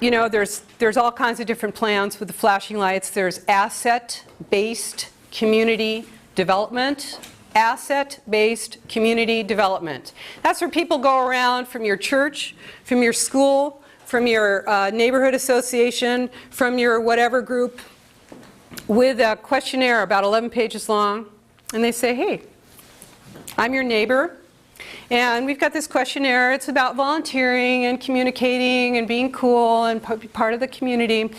Speaker 2: you know, there's all kinds of different plans with the flashing lights. There's asset-based community development. Asset-based community development. That's where people go around from your church, from your school, from your neighborhood association, from your whatever group, with a questionnaire about 11 pages long. And they say, hey, I'm your neighbor. And we've got this questionnaire. It's about volunteering and communicating and being cool and part of the community.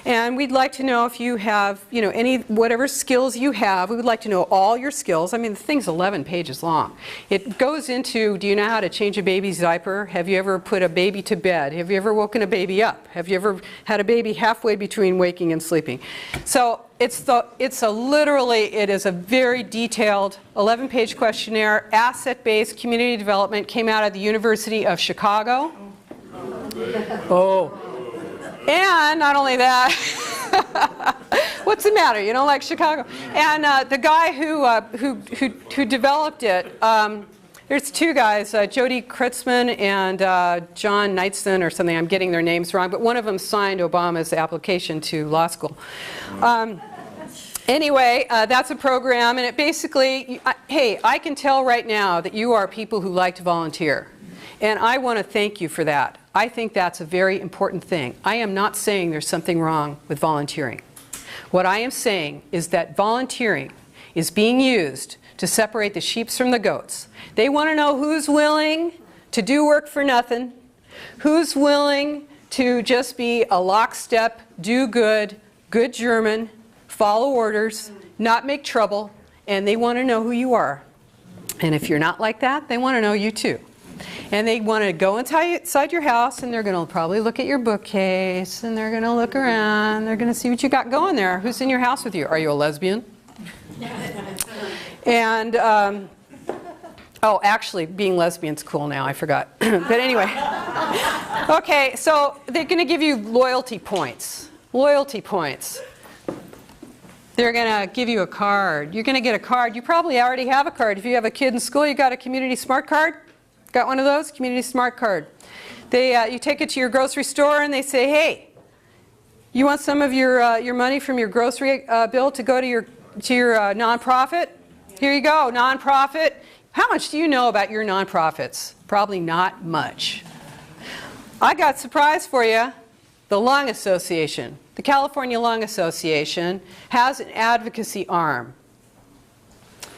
Speaker 2: And we'd like to know if you have, you know, whatever skills you have. We would like to know all your skills. I mean, the thing's 11 pages long. It goes into, do you know how to change a baby's diaper? Have you ever put a baby to bed? Have you ever woken a baby up? Have you ever had a baby halfway between waking and sleeping? So it is a very detailed 11-page questionnaire, asset-based community development, came out of the University of Chicago. Oh. And not only that, what's the matter? You don't like Chicago? And the guy who developed it, there's two guys, Jody Kritzman and John Knightson or something. I'm getting their names wrong, but one of them signed Obama's application to law school. Anyway, that's a program, and it basically, hey, I can tell right now that you are people who like to volunteer. And I want to thank you for that. I think that's a very important thing. I am not saying there's something wrong with volunteering. What I am saying is that volunteering is being used to separate the sheep from the goats. They want to know who's willing to do work for nothing, who's willing to just be a lockstep, do good, good German, follow orders, not make trouble, and they want to know who you are. And if you're not like that, they want to know you too. And they want to go inside your house, and they're going to probably look at your bookcase, and they're going to look around, they're going to see what you got going there. Who's in your house with you? Are you a lesbian? And, oh, actually, being lesbian's cool now, I forgot. But anyway. Okay, so they're going to give you loyalty points. Loyalty points. They're going to give you a card. You're going to get a card. You probably already have a card. If you have a kid in school, you got a Community Smart Card? Got one of those? Community Smart Card. You take it to your grocery store and they say, hey, you want some of your money from your grocery bill to go to your nonprofit? Here you go, nonprofit. How much do you know about your nonprofits? Probably not much. I got a surprise for you. The Lung Association, the California Lung Association, has an advocacy arm.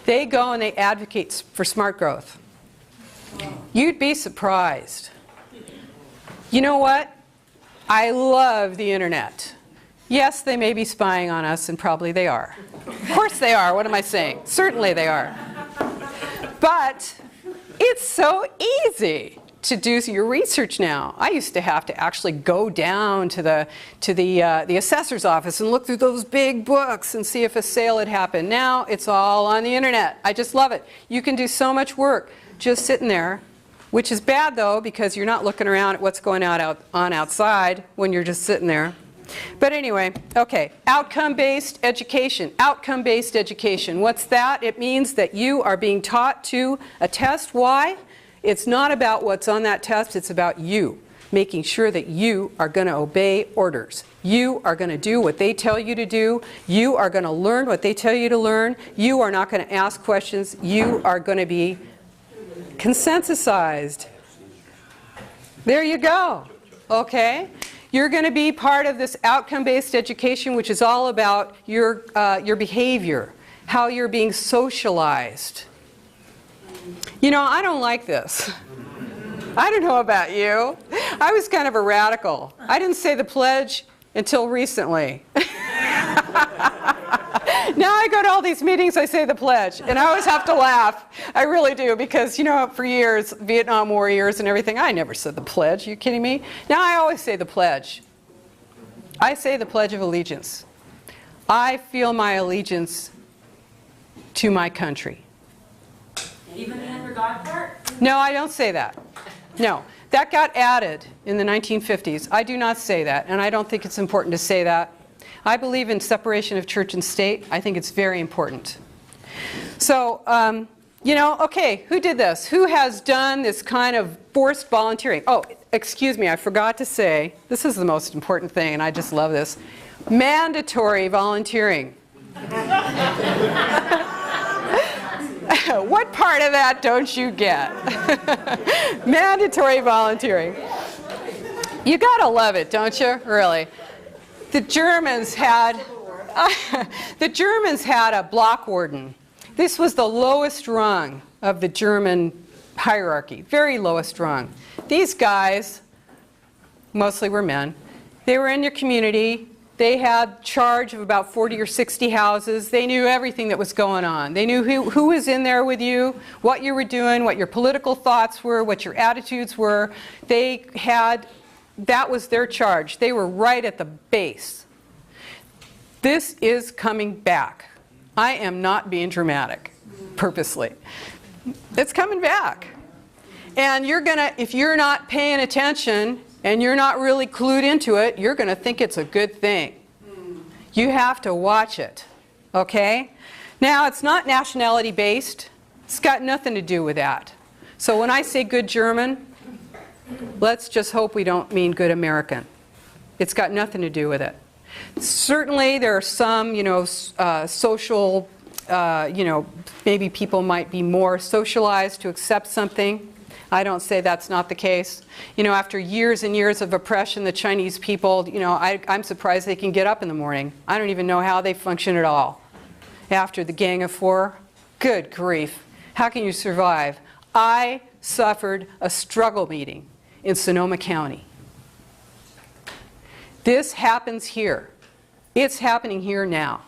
Speaker 2: They go and they advocate for smart growth. You'd be surprised. You know what? I love the internet. Yes, they may be spying on us, and probably they are. Of course they are. What am I saying? Certainly they are. But it's so easy to do your research now. I used to have to actually go down to the assessor's office and look through those big books and see if a sale had happened. Now it's all on the internet. I just love it. You can do so much work just sitting there, which is bad though, because you're not looking around at what's going on outside when you're just sitting there. But anyway, okay, outcome-based education. Outcome-based education. What's that? It means that you are being taught to a test. Why? It's not about what's on that test, it's about you. Making sure that you are going to obey orders. You are going to do what they tell you to do. You are going to learn what they tell you to learn. You are not going to ask questions. You are going to be consensusized. There you go. Okay? You're going to be part of this outcome-based education, which is all about your behavior, how you're being socialized. You know, I don't like this. I don't know about you. I was kind of a radical. I didn't say the pledge until recently. Now I go to all these meetings, I say the pledge, and I always have to laugh. I really do, because, you know, for years, Vietnam War years and everything, I never said the pledge. Are you kidding me? Now I always say the pledge. I say the Pledge of Allegiance. I feel my allegiance to my country.
Speaker 3: Even in the God part?
Speaker 2: No, I don't say that. No, that got added in the 1950s. I do not say that, and I don't think it's important to say that. I believe in separation of church and state. I think it's very important. So, you know, okay, who did this? Who has done this kind of forced volunteering? Oh, excuse me, I forgot to say, this is the most important thing, and I just love this. Mandatory volunteering. What part of that don't you get? Mandatory volunteering. You gotta love it, don't you? Really. The Germans had a block warden. This was the lowest rung of the German hierarchy, very lowest rung. These guys, mostly were men, they were in your community. They had charge of about 40 or 60 houses. They knew everything that was going on. They knew who was in there with you, what you were doing, what your political thoughts were, what your attitudes were. That was their charge. They were right at the base. This is coming back. I am not being dramatic, purposely. It's coming back. And you're gonna, if you're not paying attention, and you're not really clued into it, you're going to think it's a good thing. You have to watch it, okay? Now, it's not nationality based. It's got nothing to do with that. So when I say good German, let's just hope we don't mean good American. It's got nothing to do with it. Certainly, there are some, you know, social, you know, maybe people might be more socialized to accept something. I don't say that's not the case. You know, after years and years of oppression, the Chinese people, you know, I'm surprised they can get up in the morning. I don't even know how they function at all. After the Gang of Four, good grief. How can you survive? I suffered a struggle meeting in Sonoma County. This happens here. It's happening here now.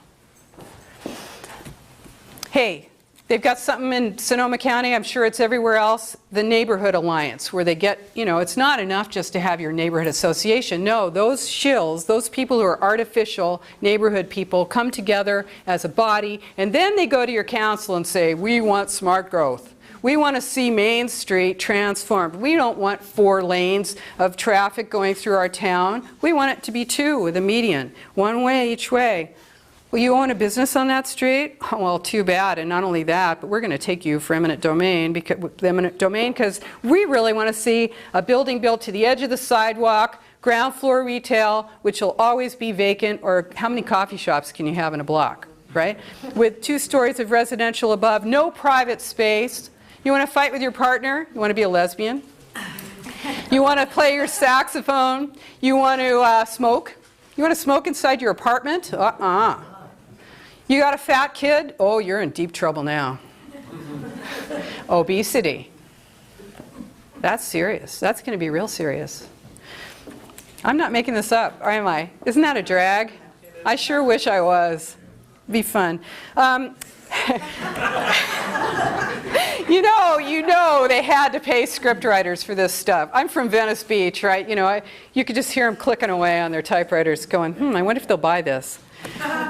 Speaker 2: Hey. They've got something in Sonoma County, I'm sure it's everywhere else, the Neighborhood Alliance, where they get, you know, it's not enough just to have your neighborhood association. No, those shills, those people who are artificial neighborhood people come together as a body, and then they go to your council and say, we want smart growth. We want to see Main Street transformed. We don't want 4 lanes of traffic going through our town. We want it to be 2 with a median, 1 way each way. Well, you own a business on that street? Oh, well, too bad. And not only that, but we're going to take you for eminent domain because we really want to see a building built to the edge of the sidewalk, ground floor retail, which will always be vacant, or how many coffee shops can you have in a block, right? With 2 stories of residential above, no private space. You want to fight with your partner? You want to be a lesbian? You want to play your saxophone? You want to smoke? You want to smoke inside your apartment? You got a fat kid? Oh, you're in deep trouble now. Obesity. That's serious. That's going to be real serious. I'm not making this up, or am I? Isn't that a drag? I sure wish I was. It'd be fun. You know, they had to pay script writers for this stuff. I'm from Venice Beach, right? You know, you could just hear them clicking away on their typewriters going, I wonder if they'll buy this.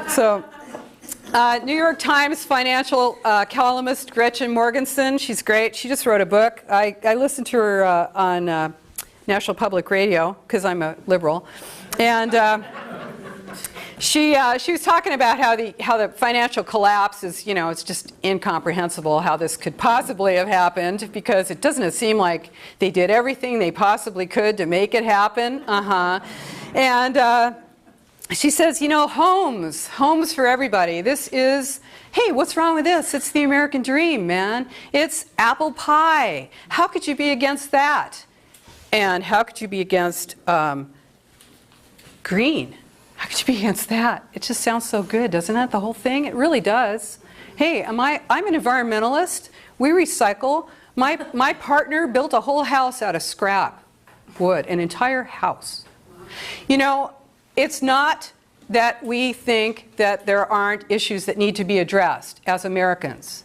Speaker 2: So, New York Times financial columnist Gretchen Morgenson, she's great. She just wrote a book. I listened to her on National Public Radio, because I'm a liberal. And she was talking about how the financial collapse is, you know, it's just incomprehensible how this could possibly have happened, because it doesn't seem like they did everything they possibly could to make it happen. And she says, you know, homes for everybody. This is, hey, what's wrong with this? It's the American dream, man. It's apple pie. How could you be against that? And how could you be against green? How could you be against that? It just sounds so good, doesn't it? The whole thing? It really does. Hey, I'm an environmentalist. We recycle. My partner built a whole house out of scrap wood, an entire house. You know, it's not that we think that there aren't issues that need to be addressed as Americans.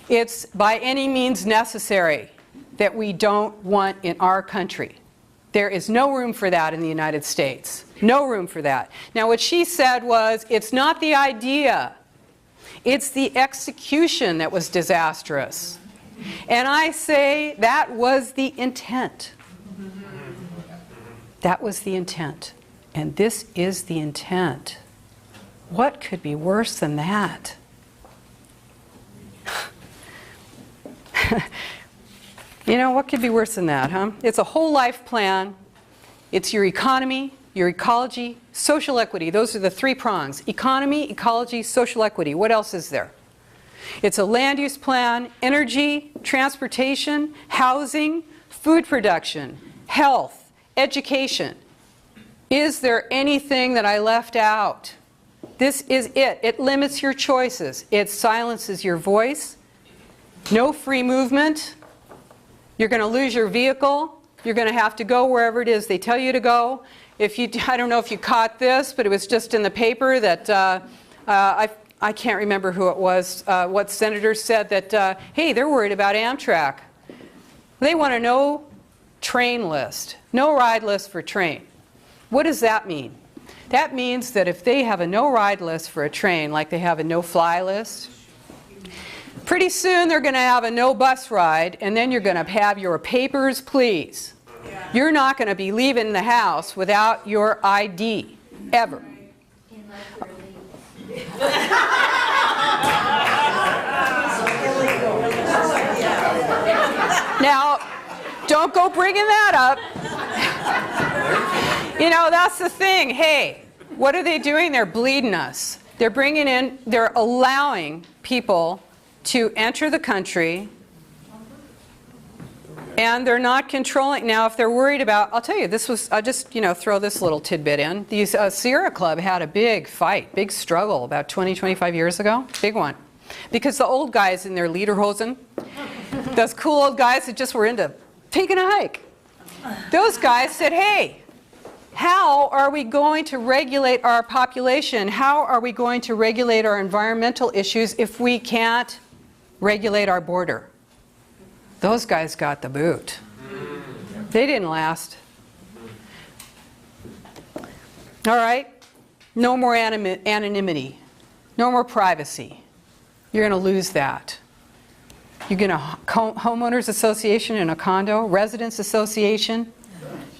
Speaker 2: It's by any means necessary that we don't want in our country. There is no room for that in the United States. No room for that. Now, what she said was, it's not the idea, it's the execution that was disastrous. And I say that was the intent. That was the intent. And this is the intent. What could be worse than that? You know, what could be worse than that, huh? It's a whole life plan. It's your economy, your ecology, social equity. Those are the three prongs. Economy, ecology, social equity. What else is there? It's a land use plan, energy, transportation, housing, food production, health, education. Is there anything that I left out? This is it. It limits your choices. It silences your voice. No free movement. You're going to lose your vehicle. You're going to have to go wherever it is they tell you to go. I don't know if you caught this, but it was just in the paper that I can't remember who it was, what senator said that, hey, they're worried about Amtrak. They want a no train list, no ride list for train. What does that mean? That means that if they have a no ride list for a train, like they have a no fly list, pretty soon they're going to have a no bus ride, and then you're going to have your papers, please. Yeah. You're not going to be leaving the house without your ID, ever. Now, don't go bringing that up. You know, that's the thing. Hey, what are they doing? They're bleeding us. They're allowing people to enter the country, and they're not controlling. Now, if they're worried about, I'll tell you, I'll just, throw this little tidbit in. The Sierra Club had a big fight, big struggle about 20, 25 years ago, big one. Because the old guys in their lederhosen, those cool old guys that just were into taking a hike, those guys said, hey, how are we going to regulate our population? How are we going to regulate our environmental issues if we can't regulate our border? Those guys got the boot. They didn't last. All right? No more anonymity. No more privacy. You're going to lose that. You're going to homeowners association in a condo, residents association.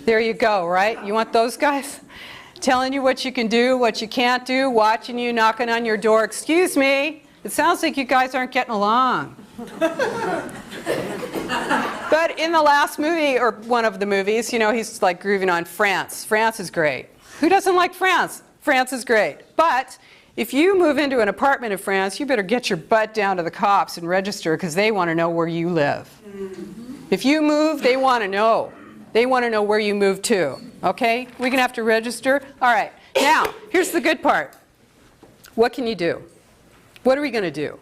Speaker 2: There you go, right? You want those guys telling you what you can do, what you can't do, watching you, knocking on your door. Excuse me, it sounds like you guys aren't getting along. But in the last movie, or one of the movies, he's like grooving on France. France is great. Who doesn't like France? France is great. But if you move into an apartment in France, you better get your butt down to the cops and register, because they want to know where you live. If you move, they want to know. They want to know where you moved to. Okay? We're going to have to register. All right. Now, here's the good part. What can you do? What are we going to do?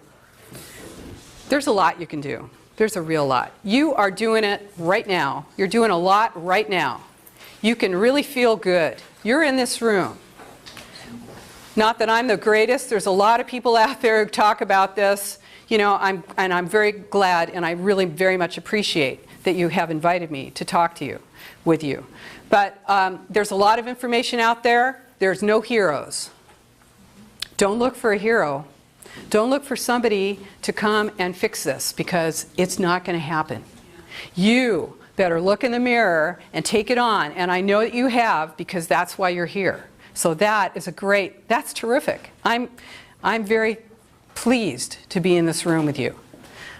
Speaker 2: There's a lot you can do. There's a real lot. You are doing it right now. You're doing a lot right now. You can really feel good. You're in this room. Not that I'm the greatest. There's a lot of people out there who talk about this. I'm very glad, and I really very much appreciate that you have invited me to talk to you, with you. But there's a lot of information out there. There's no heroes. Don't look for a hero. Don't look for somebody to come and fix this, because it's not going to happen. You better look in the mirror and take it on. And I know that you have, because that's why you're here. So that is that's terrific. I'm very pleased to be in this room with you.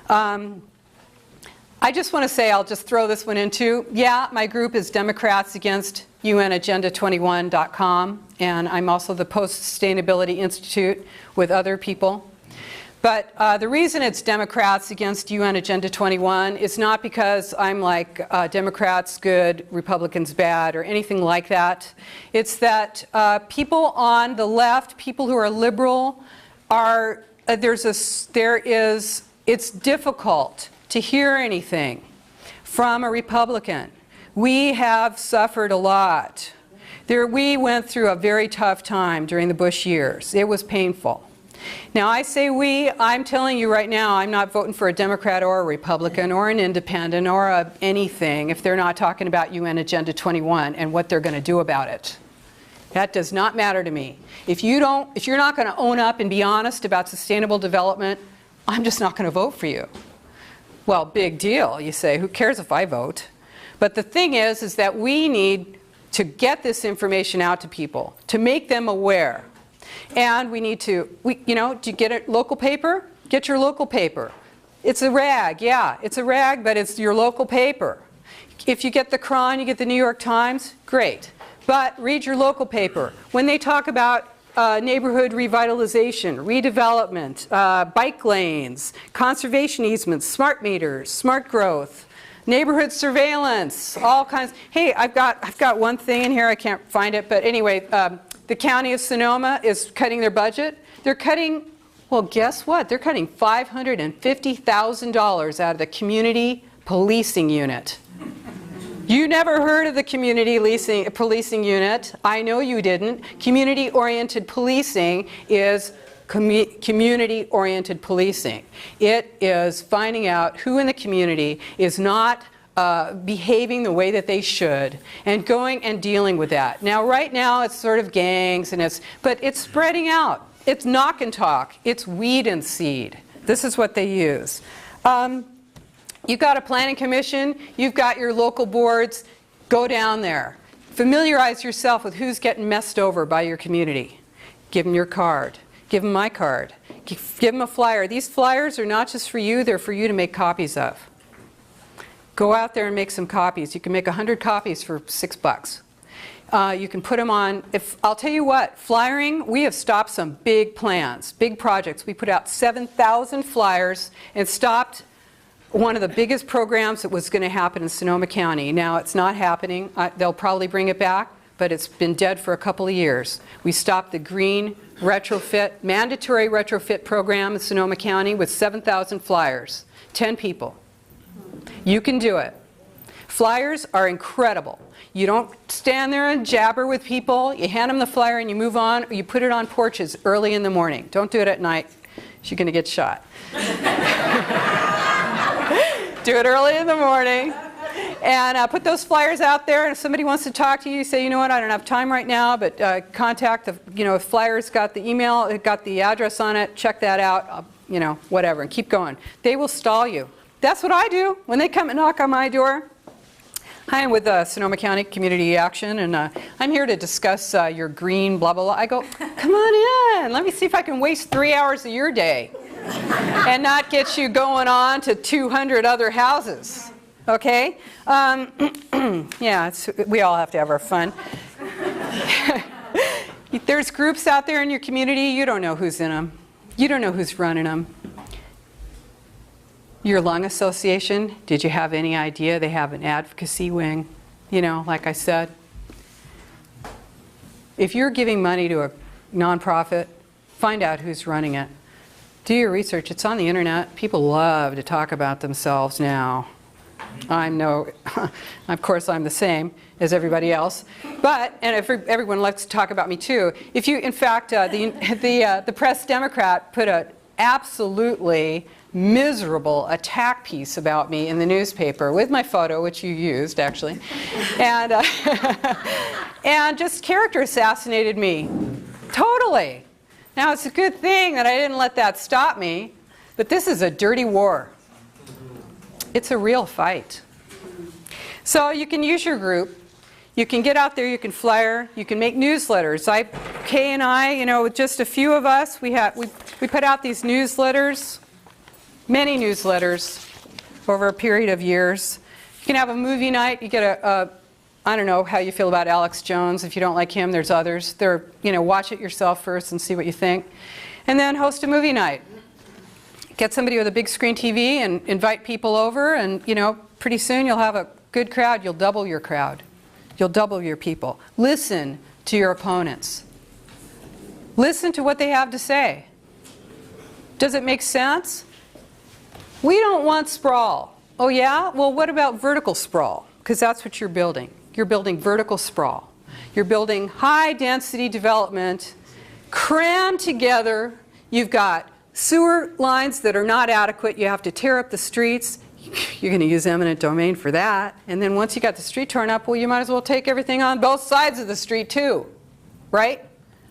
Speaker 2: I just want to say, I'll just throw this one in too. Yeah, my group is Democrats Against UNAgenda21.com, and I'm also the Post-Sustainability Institute with other people. But the reason it's Democrats Against UN Agenda 21 is not because I'm like Democrats good, Republicans bad, or anything like that. It's that people on the left, people who are liberal, it's difficult to hear anything from a Republican. We have suffered a lot. We went through a very tough time during the Bush years. It was painful. Now I say we, I'm telling you right now, I'm not voting for a Democrat or a Republican or an independent or anything if they're not talking about UN Agenda 21 and what they're going to do about it. That does not matter to me. If you're not going to own up and be honest about sustainable development, I'm just not going to vote for you. Well, big deal, you say. Who cares if I vote? But the thing is that we need to get this information out to people, to make them aware. And we need to, do you get a local paper? Get your local paper. It's a rag, yeah, it's a rag, but it's your local paper. If you get the Cron, you get the New York Times, great. But read your local paper. When they talk about neighborhood revitalization, redevelopment, bike lanes, conservation easements, smart meters, smart growth, neighborhood surveillance, all kinds. Hey, I've got one thing in here, I can't find it, but anyway, the county of Sonoma is cutting their budget. They're cutting, well, guess what? They're cutting $550,000 out of the community policing unit. You never heard of the community policing unit. I know you didn't. Community-oriented policing is community-oriented policing. It is finding out who in the community is not behaving the way that they should and going and dealing with that. Now, right now, it's sort of gangs, but it's spreading out. It's knock and talk. It's weed and seed. This is what they use. You've got a planning commission, you've got your local boards, go down there. Familiarize yourself with who's getting messed over by your community. Give them your card. Give them my card. Give them a flyer. These flyers are not just for you, they're for you to make copies of. Go out there and make some copies. You can make 100 copies for $6. You can put them on, I'll tell you what, flyering, we have stopped some big plans, big projects. We put out 7,000 flyers and stopped one of the biggest programs that was going to happen in Sonoma County. Now it's not happening. They'll probably bring it back, but it's been dead for a couple of years. We stopped the green retrofit, mandatory retrofit program in Sonoma County with 7,000 flyers, 10 people. You can do it. Flyers are incredible. You don't stand there and jabber with people. You hand them the flyer and you move on, or you put it on porches early in the morning. Don't do it at night. You're going to get shot. Do it early in the morning and put those flyers out there, and if somebody wants to talk to you, you say, you know what, I don't have time right now, but contact the, if flyers got the email, it got the address on it, check that out, whatever, and keep going. They will stall you. That's what I do when they come and knock on my door. Hi, I'm with Sonoma County Community Action, and I'm here to discuss your green blah, blah, blah. I go, come on in, let me see if I can waste 3 hours of your day and not get you going on to 200 other houses, okay? Yeah, we all have to have our fun. There's groups out there in your community, you don't know who's in them. You don't know who's running them. Your lung association, did you have any idea they have an advocacy wing? Like I said. If you're giving money to a nonprofit, find out who's running it. Do your research. It's on the internet. People love to talk about themselves now. Of course I'm the same as everybody else. But, and everyone likes to talk about me too. If you, in fact, the Press Democrat put an absolutely miserable attack piece about me in the newspaper with my photo, which you used actually, and and just character assassinated me, totally. Now it's a good thing that I didn't let that stop me, but this is a dirty war. It's a real fight. So you can use your group. You can get out there, you can flyer, you can make newsletters. Kay and I, you know, just a few of us, we put out these newsletters, many newsletters over a period of years. You can have a movie night. You get I don't know how you feel about Alex Jones. If you don't like him, there's others. Watch it yourself first and see what you think. And then host a movie night. Get somebody with a big screen TV and invite people over, and, you know, pretty soon you'll have a good crowd. You'll double your crowd. You'll double your people. Listen to your opponents. Listen to what they have to say. Does it make sense? We don't want sprawl. Oh yeah? Well, what about vertical sprawl? Because that's what you're building. You're building vertical sprawl. You're building high density development, crammed together. You've got sewer lines that are not adequate. You have to tear up the streets. You're going to use eminent domain for that. And then once you got the street torn up, well, you might as well take everything on both sides of the street too, right?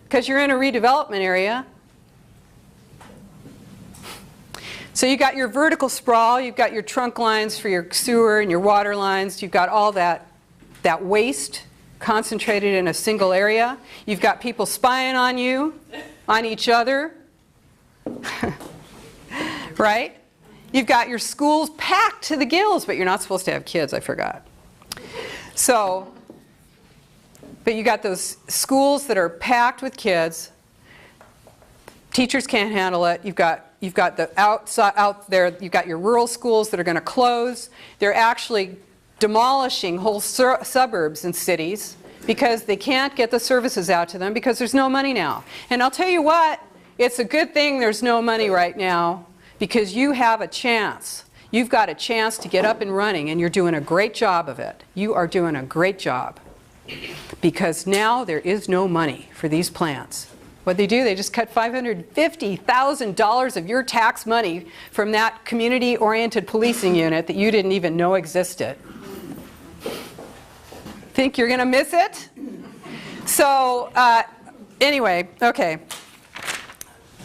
Speaker 2: Because you're in a redevelopment area. So you got your vertical sprawl, you've got your trunk lines for your sewer and your water lines, you've got all that waste concentrated in a single area. You've got people spying on you, on each other, right? You've got your schools packed to the gills, but you're not supposed to have kids, I forgot. So, but you got those schools that are packed with kids. Teachers can't handle it. You've got the out there, you've got your rural schools that are going to close. They're actually demolishing whole suburbs and cities because they can't get the services out to them because there's no money now. And I'll tell you what, it's a good thing there's no money right now, because you have a chance. You've got a chance to get up and running, and you're doing a great job of it. You are doing a great job. Because now there is no money for these plants. What they do, they just cut $550,000 of your tax money from that community-oriented policing unit that you didn't even know existed. Think you're going to miss it? So anyway, okay.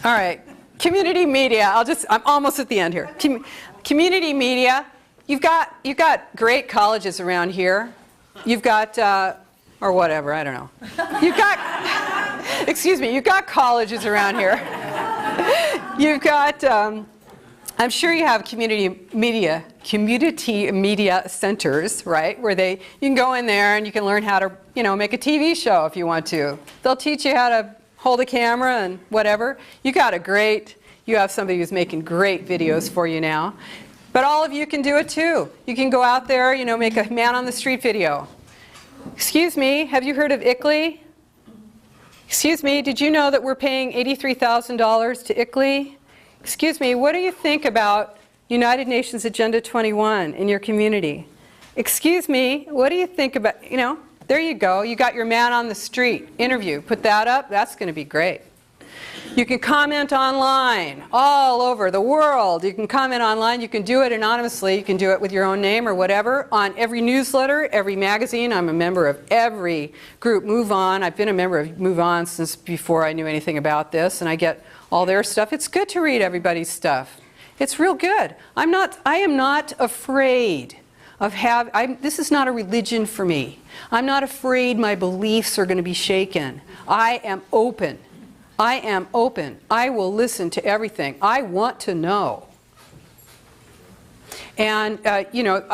Speaker 2: All right. Community media. I'm almost at the end here. Community media. You've got great colleges around here. You've got or whatever, I don't know. You've got excuse me, you've got colleges around here. You've got I'm sure you have community media centers, right? Where you can go in there and you can learn how to, you know, make a TV show if you want to. They'll teach you how to hold a camera and whatever. You have somebody who's making great videos for you now. But all of you can do it too. You can go out there, you know, make a man on the street video. Excuse me, have you heard of ICLEI? Excuse me, did you know that we're paying $83,000 to ICLEI? Excuse me, what do you think about United Nations Agenda 21 in your community? Excuse me, what do you think about, you know? There you go. You got your man on the street interview. Put that up. That's going to be great. You can comment online all over the world. You can comment online. You can do it anonymously. You can do it with your own name or whatever. On every newsletter, every magazine. I'm a member of every group. Move On. I've been a member of Move On since before I knew anything about this, and I get all their stuff. It's good to read everybody's stuff. It's real good. I am not afraid of this is not a religion for me. I'm not afraid my beliefs are going to be shaken. I am open. I am open. I will listen to everything. I want to know. And you know,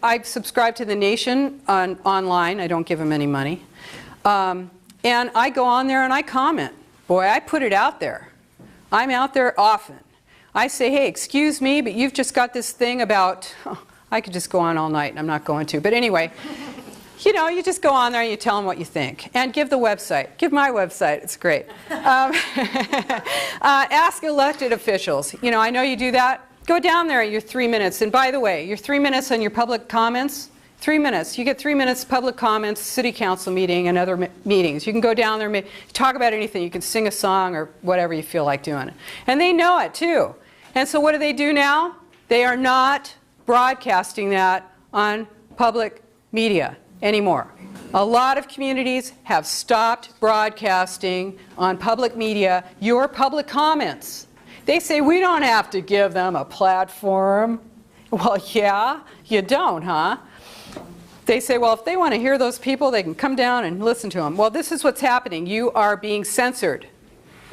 Speaker 2: I subscribe to The Nation online. I don't give them any money. And I go on there and I comment. Boy, I put it out there. I'm out there often. I say, hey, excuse me, but you've just got this thing about, I could just go on all night, and I'm not going to. But anyway, you know, you just go on there and you tell them what you think. And give the website. Give my website. It's great. Ask elected officials. You know, I know you do that. Go down there at your 3 minutes. And by the way, your 3 minutes on your public comments, 3 minutes. You get 3 minutes public comments, city council meeting, and other meetings. You can go down there, talk about anything. You can sing a song or whatever you feel like doing. And they know it, too. And so what do they do now? They are not broadcasting that on public media anymore. A lot of communities have stopped broadcasting on public media your public comments. They say, we don't have to give them a platform. Well, yeah, you don't, huh? They say, well, if they want to hear those people, they can come down and listen to them. Well, this is what's happening. You are being censored.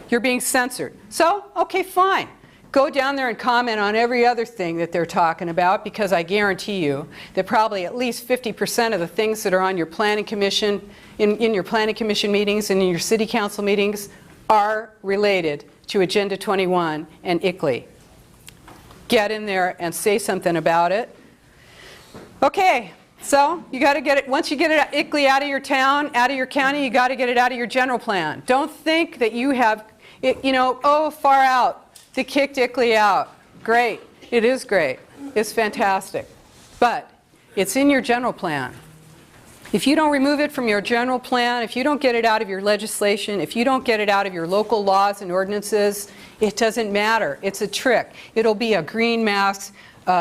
Speaker 2: You're being censored. So, okay, fine. Go down there and comment on every other thing that they're talking about, because I guarantee you that probably at least 50% of the things that are on your planning commission, in your planning commission meetings and in your city council meetings are related to Agenda 21 and ICLEI. Get in there and say something about it. Okay. So you got to get it, once you get it ICLEI out of your town, out of your county, you got to get it out of your general plan. Don't think that you have, it, you know, oh, far out, they kicked ICLEI out. Great. It is great. It's fantastic. But it's in your general plan. If you don't remove it from your general plan, if you don't get it out of your legislation, if you don't get it out of your local laws and ordinances, it doesn't matter. It's a trick. It'll be a green mask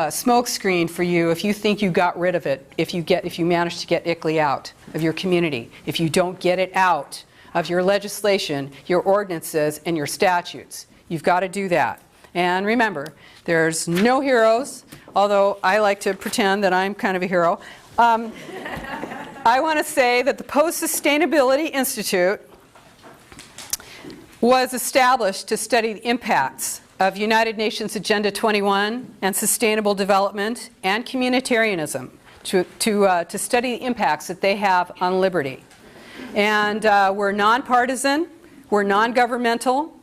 Speaker 2: smoke screen for you if you think you got rid of it, if you manage to get ICLEI out of your community. If you don't get it out of your legislation, your ordinances, and your statutes. You've got to do that. And remember, there's no heroes, although I like to pretend that I'm kind of a hero. I want to say that the Post-Sustainability Institute was established to study the impacts of United Nations Agenda 21 and sustainable development and communitarianism, to study the impacts that they have on liberty. And we're nonpartisan, we're non-governmental,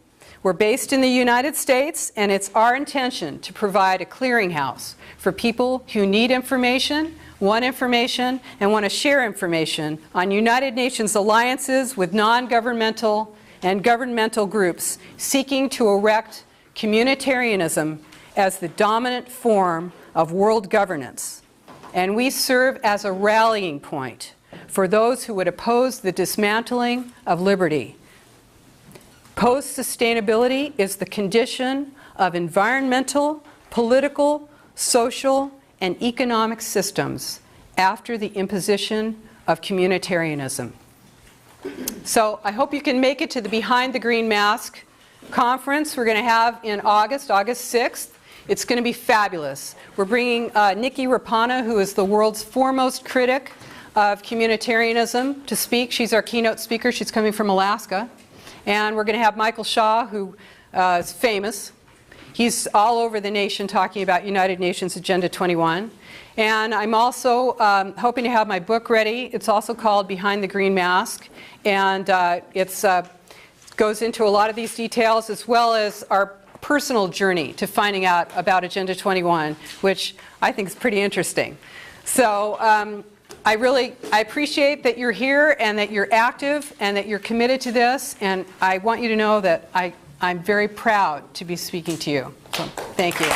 Speaker 2: we're based in the United States, and it's our intention to provide a clearinghouse for people who need information, want information, and want to share information on United Nations alliances with non-governmental and governmental groups seeking to erect communitarianism as the dominant form of world governance. And we serve as a rallying point for those who would oppose the dismantling of liberty. Post-sustainability is the condition of environmental, political, social, and economic systems after the imposition of communitarianism. So I hope you can make it to the Behind the Green Mask conference we're going to have in August 6th. It's going to be fabulous. We're bringing Nikki Rapana, who is the world's foremost critic of communitarianism, to speak. She's our keynote speaker. She's coming from Alaska. And we're going to have Michael Shaw, who is famous. He's all over the nation talking about United Nations Agenda 21. And I'm also hoping to have my book ready. It's also called Behind the Green Mask. And it's goes into a lot of these details, as well as our personal journey to finding out about Agenda 21, which I think is pretty interesting. So I appreciate that you're here and that you're active and that you're committed to this, and I want you to know that I'm very proud to be speaking to you. So thank you.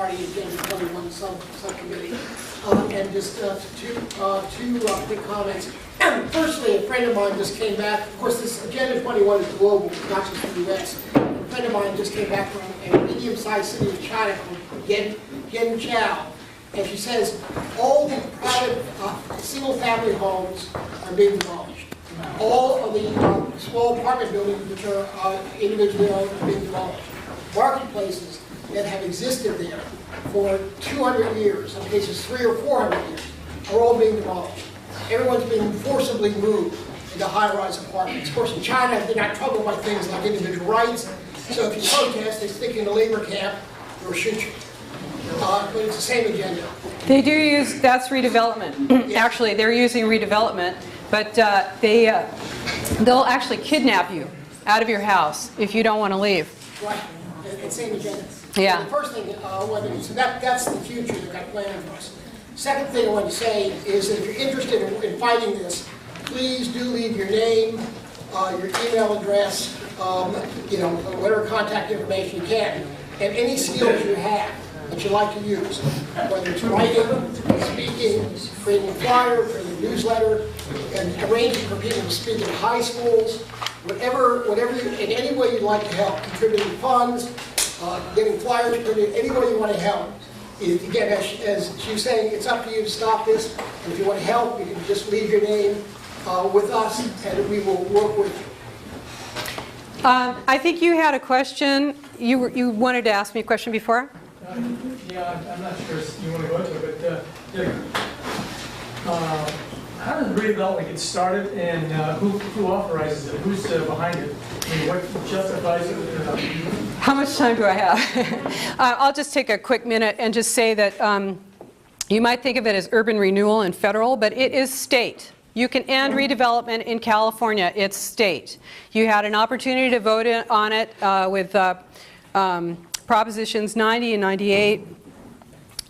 Speaker 4: Agenda 21 subcommittee, and just two quick comments. Firstly, a friend of mine just came back. Of course, this Agenda 21 is global, not just the U.S. A friend of mine just came back from a medium-sized city in China called Yanqiao, and she says all the private single-family homes are being demolished. All of the small apartment buildings, which are individually owned, are being demolished. Marketplaces that have existed there for 200 years, in cases 300 or 400 years, are all being demolished. Everyone's being forcibly moved into high-rise apartments. Of course, in China, they're not troubled by things like individual rights, so if you protest, they stick you in a labor camp or shoot you. But it's the same agenda.
Speaker 2: They do use, that's redevelopment.
Speaker 4: Yeah.
Speaker 2: Actually, they're using redevelopment, but they'll actually kidnap you out of your house if you don't want to leave.
Speaker 4: Right. It's same agenda.
Speaker 2: Yeah.
Speaker 4: So the first thing I want to do, so that's the future they've got planned for us. Second thing I want to say is that if you're interested in fighting this, please do leave your name, your email address, whatever contact information you can, and any skills you have that you like to use, whether it's writing, speaking, creating a flyer, creating a newsletter, and arranging for people to speak in high schools, whatever in any way you'd like to help, contributing funds, getting flyers printed, any way you want to help. Again, as she was saying, it's up to you to stop this, and if you want to help, you can just leave your name, with us, and we will work with you.
Speaker 2: I think you had a question. You wanted to ask me a question before?
Speaker 5: Yeah, I'm not sure if you want to go into it, but how does redevelopment get started, and who authorizes it? Who's behind it? I mean, what justifies it?
Speaker 2: How much time do I have? I'll just take a quick minute and just say that you might think of it as urban renewal and federal, but it is state. You can end redevelopment in California. It's state. You had an opportunity to vote on it with Propositions 90 and 98.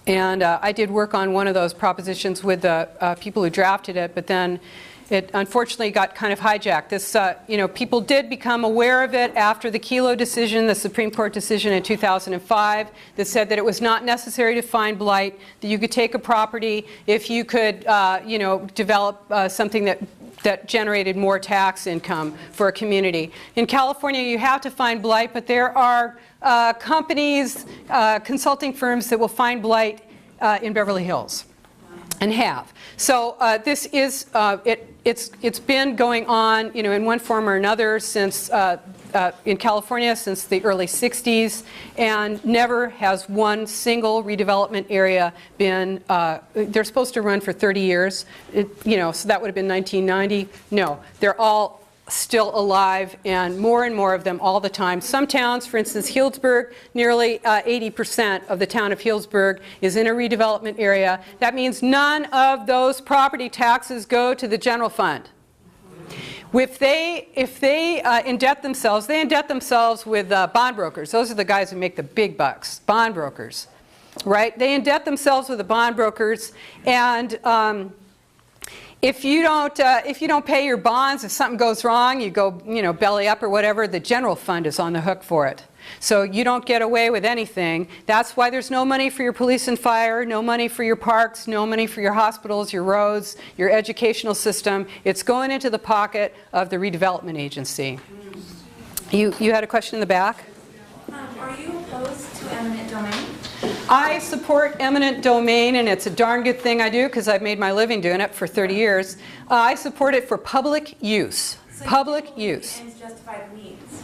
Speaker 2: And I did work on one of those propositions with the people who drafted it, but then it unfortunately got kind of hijacked. This, people did become aware of it after the Kelo decision, the Supreme Court decision in 2005, that said that it was not necessary to find blight, that you could take a property if you could, develop something that generated more tax income for a community. In California, you have to find blight, but there are companies, consulting firms that will find blight in Beverly Hills, and have. So this is it's been going on, in one form or another since in California since the early 60s, and never has one single redevelopment area been. They're supposed to run for 30 years, so that would have been 1990. No, they're all still alive, and more of them all the time. Some towns, for instance, Healdsburg, nearly 80% of the town of Healdsburg is in a redevelopment area. That means none of those property taxes go to the general fund. If they indebt themselves, they indebt themselves with bond brokers. Those are the guys who make the big bucks, bond brokers, right? They indebt themselves with the bond brokers, and if you don't pay your bonds, if something goes wrong, you go, belly up or whatever, the general fund is on the hook for it. So you don't get away with anything. That's why there's no money for your police and fire, no money for your parks, no money for your hospitals, your roads, your educational system. It's going into the pocket of the redevelopment agency. You had a question in the back?
Speaker 3: Are you opposed to eminent domain?
Speaker 2: I support eminent domain, and it's a darn good thing I do because I've made my living doing it for 30 years. I support it for public use.
Speaker 3: So
Speaker 2: Public use.
Speaker 3: Ends justify the means.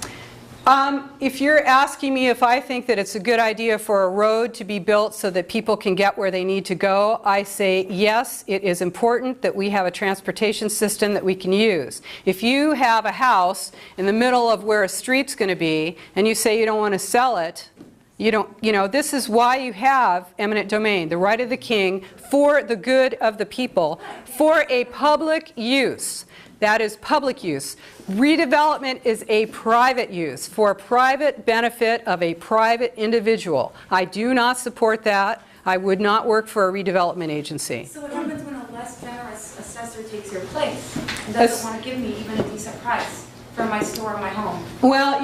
Speaker 2: If you're asking me if I think that it's a good idea for a road to be built so that people can get where they need to go, I say yes, it is important that we have a transportation system that we can use. If you have a house in the middle of where a street's going to be and you say you don't want to sell it, this is why you have eminent domain, the right of the king for the good of the people, for a public use. That is public use. Redevelopment is a private use for private benefit of a private individual. I do not support that. I would not work for a redevelopment agency.
Speaker 3: So what happens when a less generous assessor takes your place and doesn't want to give me even a decent price for my store or my home?
Speaker 2: Well,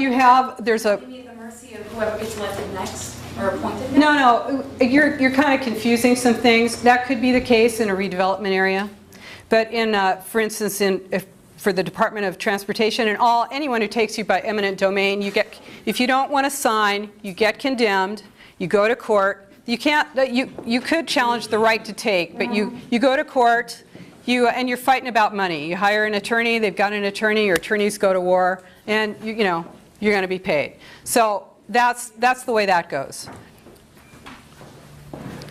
Speaker 2: there's a...
Speaker 3: You need the mercy of whoever gets elected next or appointed next?
Speaker 2: No, you're kind of confusing some things. That could be the case in a redevelopment area. But for instance, for the Department of Transportation and anyone who takes you by eminent domain, if you don't want to sign, you get condemned, you go to court. You can't. You could challenge the right to take, but you go to court, and you're fighting about money. You hire an attorney. They've got an attorney. Your attorneys go to war, and you're going to be paid. So that's the way that goes.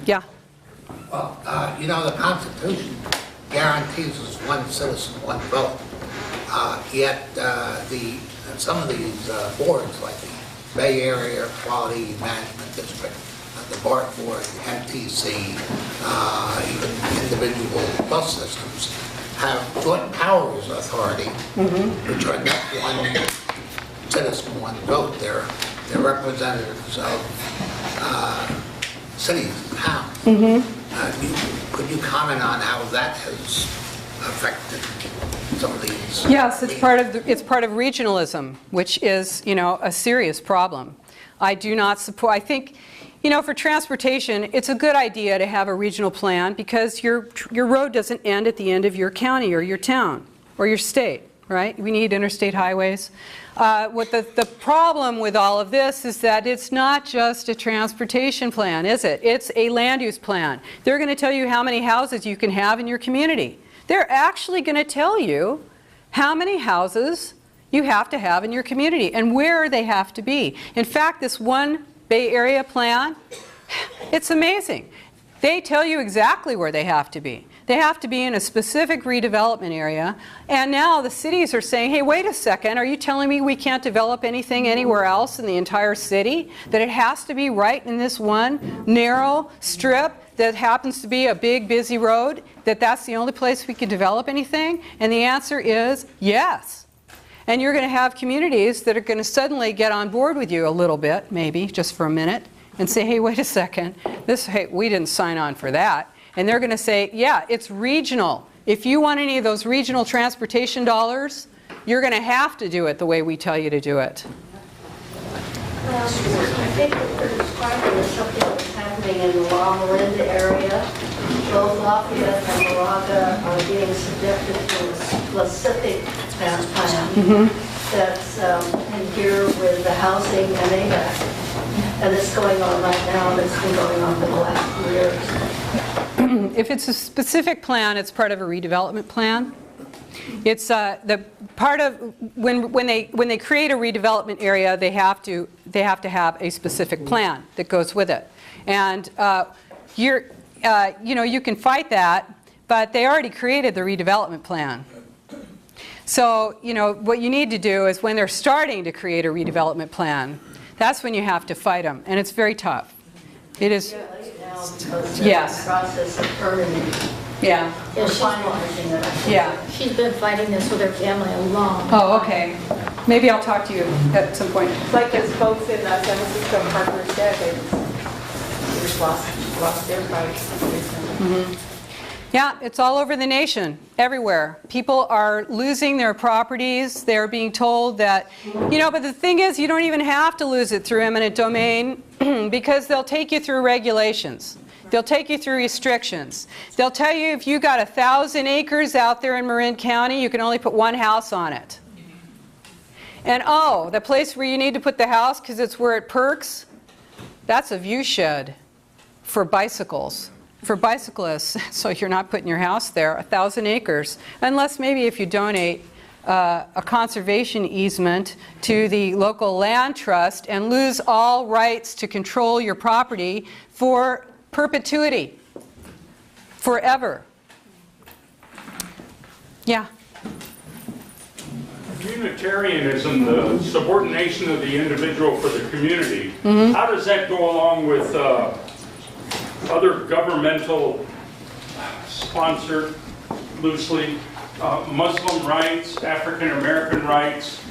Speaker 2: Yeah.
Speaker 6: Well, the Constitution guarantees us one citizen, one vote. Yet some of these boards, like the Bay Area Quality Management District, the BART Board, the MTC, even individual bus systems, have joint powers authority, which are not one citizen, one vote. They're representatives of cities and towns. Could you comment on how that has affected some of these?
Speaker 2: Yes, it's part of regionalism, which is a serious problem. I do not support. I think for transportation, it's a good idea to have a regional plan because your road doesn't end at the end of your county or your town or your state, right? We need interstate highways. What the problem with all of this is that it's not just a transportation plan, is it? It's a land use plan. They're going to tell you how many houses you can have in your community. They're actually going to tell you how many houses you have to have in your community and where they have to be. In fact, this one Bay Area plan, it's amazing. They tell you exactly where they have to be. They have to be in a specific redevelopment area. And now the cities are saying, hey, wait a second, are you telling me we can't develop anything anywhere else in the entire city? That it has to be right in this one narrow strip that happens to be a big, busy road? That that's the only place we can develop anything? And the answer is yes. And you're going to have communities that are going to suddenly get on board with you a little bit, maybe, just for a minute, and say, hey, wait a second, hey, we didn't sign on for that. And they're going to say, yeah, it's regional. If you want any of those regional transportation dollars, you're going to have to do it the way we tell you to do it.
Speaker 7: I think what we're describing is something that's happening in the La Marinda area. Both Lafayette and Moraga are being subjected to a specific plan that's in gear with the housing and AVAC. And it's going on right now, and it's been going on for the last 2 years.
Speaker 2: If it's a specific plan, it's part of a redevelopment plan. It's the part of when they create a redevelopment area, they have to have a specific plan that goes with it. And you can fight that, but they already created the redevelopment plan. So what you need to do is when they're starting to create a redevelopment plan, that's when you have to fight them, and it's very tough. It is. Yes.
Speaker 7: Process of permitting.
Speaker 2: Yeah.
Speaker 7: Finalizing it.
Speaker 2: Yeah.
Speaker 8: She's been fighting this with her family a long time.
Speaker 2: Oh, okay. Maybe I'll talk to you at some point.
Speaker 9: Like as folks in San Francisco Parker said, they just lost their fights recently.
Speaker 2: Yeah, it's all over the nation, everywhere. People are losing their properties. They're being told that, but the thing is, you don't even have to lose it through eminent domain because they'll take you through regulations. They'll take you through restrictions. They'll tell you if you got 1,000 acres out there in Marin County, you can only put one house on it. And oh, the place where you need to put the house because it's where it perks, that's a view shed for bicycles. For bicyclists, so you're not putting your house there, 1,000 acres, unless maybe if you donate a conservation easement to the local land trust and lose all rights to control your property for perpetuity, forever. Yeah.
Speaker 10: Unitarianism, the subordination of the individual for the community, how does that go along with other governmental sponsored, loosely, Muslim rights, African American rights,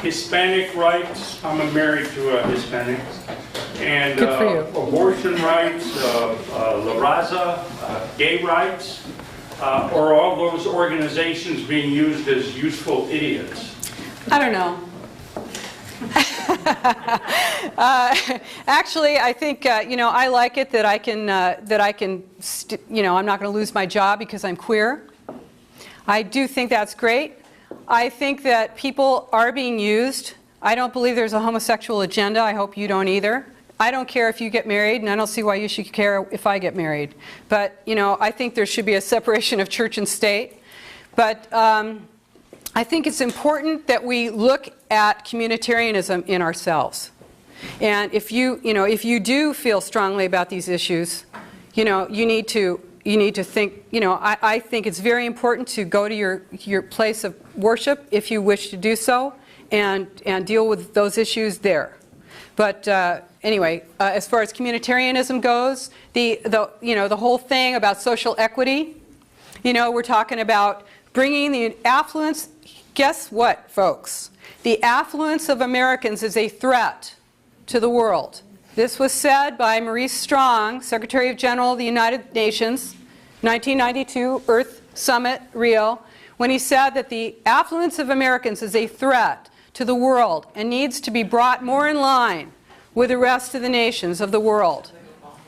Speaker 10: Hispanic rights? I'm married to a Hispanic. And abortion rights, La Raza, gay rights, or all those organizations being used as useful idiots?
Speaker 2: I don't know. Actually, I think I like it that I can I'm not going to lose my job because I'm queer. I do think that's great. I think that people are being used. I don't believe there's a homosexual agenda. I hope you don't either. I don't care if you get married, and I don't see why you should care if I get married. But I think there should be a separation of church and state. But I think it's important that we look at communitarianism in ourselves. And if you do feel strongly about these issues, you need to think, I think it's very important to go to your place of worship if you wish to do so and deal with those issues there. But anyway, as far as communitarianism goes, the whole thing about social equity, we're talking about bringing the affluence. Guess what, folks? The affluence of Americans is a threat to the world. This was said by Maurice Strong, Secretary General of the United Nations, 1992 Earth Summit, Rio, when he said that the affluence of Americans is a threat to the world and needs to be brought more in line with the rest of the nations of the world.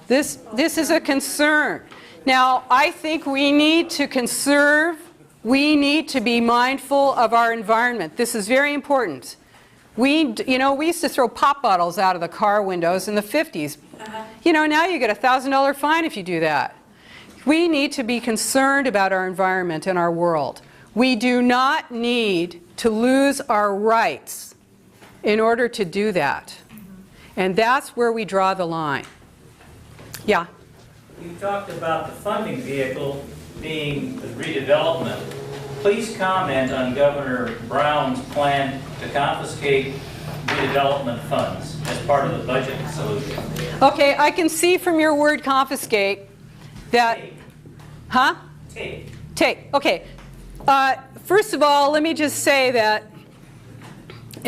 Speaker 2: This is a concern. Now, I think we need to conserve. We need to be mindful of our environment. This is very important. We used to throw pop bottles out of the car windows in the 50s. Now you get a $1,000 fine if you do that. We need to be concerned about our environment and our world. We do not need to lose our rights in order to do that. And that's where we draw the line. Yeah?
Speaker 11: You talked about the funding vehicle being the redevelopment. Please comment on Governor Brown's plan to confiscate redevelopment funds as part of the budget solution.
Speaker 2: Okay, I can see from your word confiscate that...
Speaker 11: Take.
Speaker 2: Huh?
Speaker 11: Take.
Speaker 2: Take. Okay. First of all, let me just say that...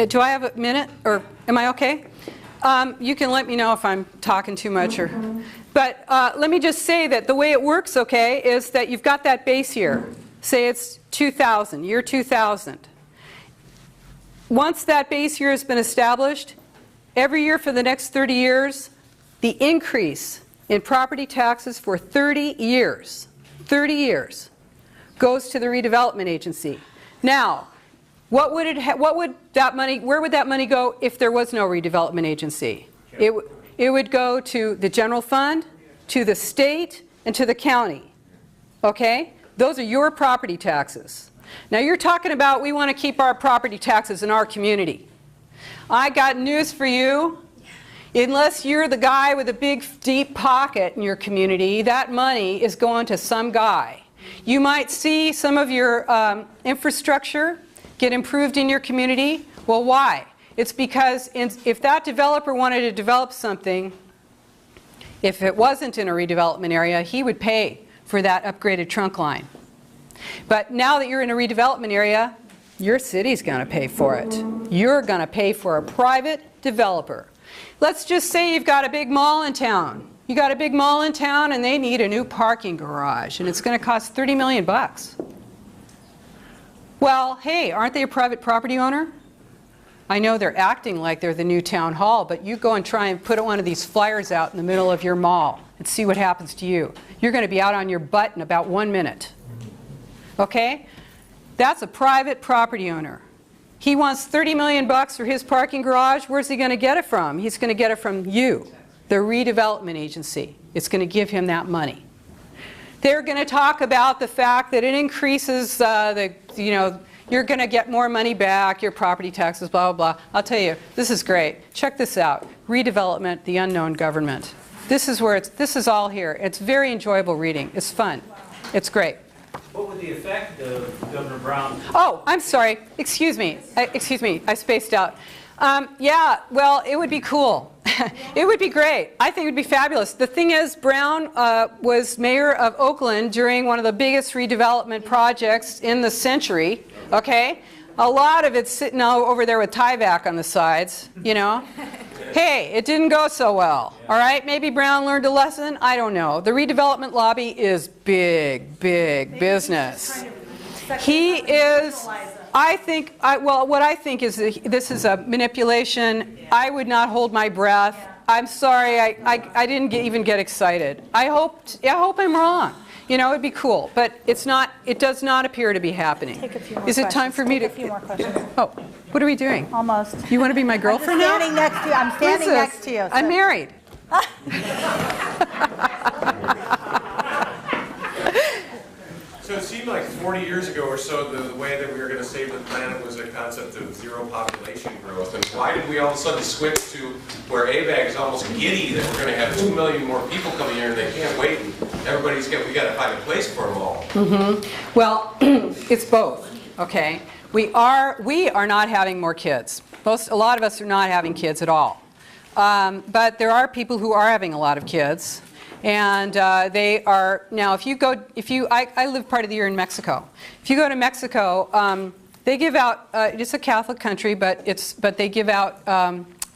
Speaker 2: do I have a minute? Or am I okay? You can let me know if I'm talking too much. But let me just say that the way it works, okay, is that you've got that base here. Say it's 2000, year 2000. Once that base year has been established, every year for the next 30 years, the increase in property taxes for 30 years, goes to the redevelopment agency. Now, where would that money go if there was no redevelopment agency? It would go to the general fund, to the state, and to the county. Okay? Those are your property taxes. Now you're talking about we want to keep our property taxes in our community. I got news for you. Unless you're the guy with a big, deep pocket in your community, that money is going to some guy. You might see some of your infrastructure get improved in your community. Well, why? It's because if that developer wanted to develop something, if it wasn't in a redevelopment area, he would pay for that upgraded trunk line. But now that you're in a redevelopment area, your city's going to pay for it. You're going to pay for a private developer. Let's just say you've got a big mall in town. You got a big mall in town and they need a new parking garage and it's going to cost 30 million bucks. Well, hey, aren't they a private property owner? I know they're acting like they're the new town hall, but you go and try and put one of these flyers out in the middle of your mall and see what happens to you. You're going to be out on your butt in about 1 minute. Okay? That's a private property owner. He wants 30 million bucks for his parking garage. Where's he going to get it from? He's going to get it from you, the redevelopment agency. It's going to give him that money. They're going to talk about the fact that it increases you're going to get more money back, your property taxes, blah, blah, blah. I'll tell you, this is great. Check this out. Redevelopment, the unknown government. This is all here. It's very enjoyable reading. It's fun. It's great.
Speaker 11: What would the effect of Governor Brown?
Speaker 2: Oh, I'm sorry. Excuse me. I spaced out. Yeah, well, it would be cool. It would be great. I think it would be fabulous. The thing is, Brown was mayor of Oakland during one of the biggest redevelopment projects in the century. Okay? A lot of it's sitting over there with Tyvek on the sides, you know. Hey, it didn't go so well. All right? Maybe Brown learned a lesson. I don't know. The redevelopment lobby is big, big business. He is, what I think is this is a manipulation. I would not hold my breath. I'm sorry, I didn't even get excited. I hope I'm wrong. You know, it'd be cool, but it's not. It does not appear to be happening.
Speaker 1: Take a few more
Speaker 2: Is it time for me to?
Speaker 1: Take a few more questions.
Speaker 2: Oh, what are we doing?
Speaker 1: Almost.
Speaker 2: You want to be my girlfriend now?
Speaker 1: I'm standing next to you. I'm standing next to you. So.
Speaker 2: I'm married.
Speaker 12: So it seemed like 40 years ago or so, the way that we were going to save the planet was a concept of zero population growth. And why did we all of a sudden switch to where ABAG is almost giddy that we're going to have 2 million more people coming here and they can't wait and we got to find a place for them all?
Speaker 2: Mm-hmm. Well, it's both. Okay, we are not having more kids. A lot of us are not having kids at all. But there are people who are having a lot of kids. And they are, now I live part of the year in Mexico. If you go to Mexico, they give out, it's a Catholic country, but they give out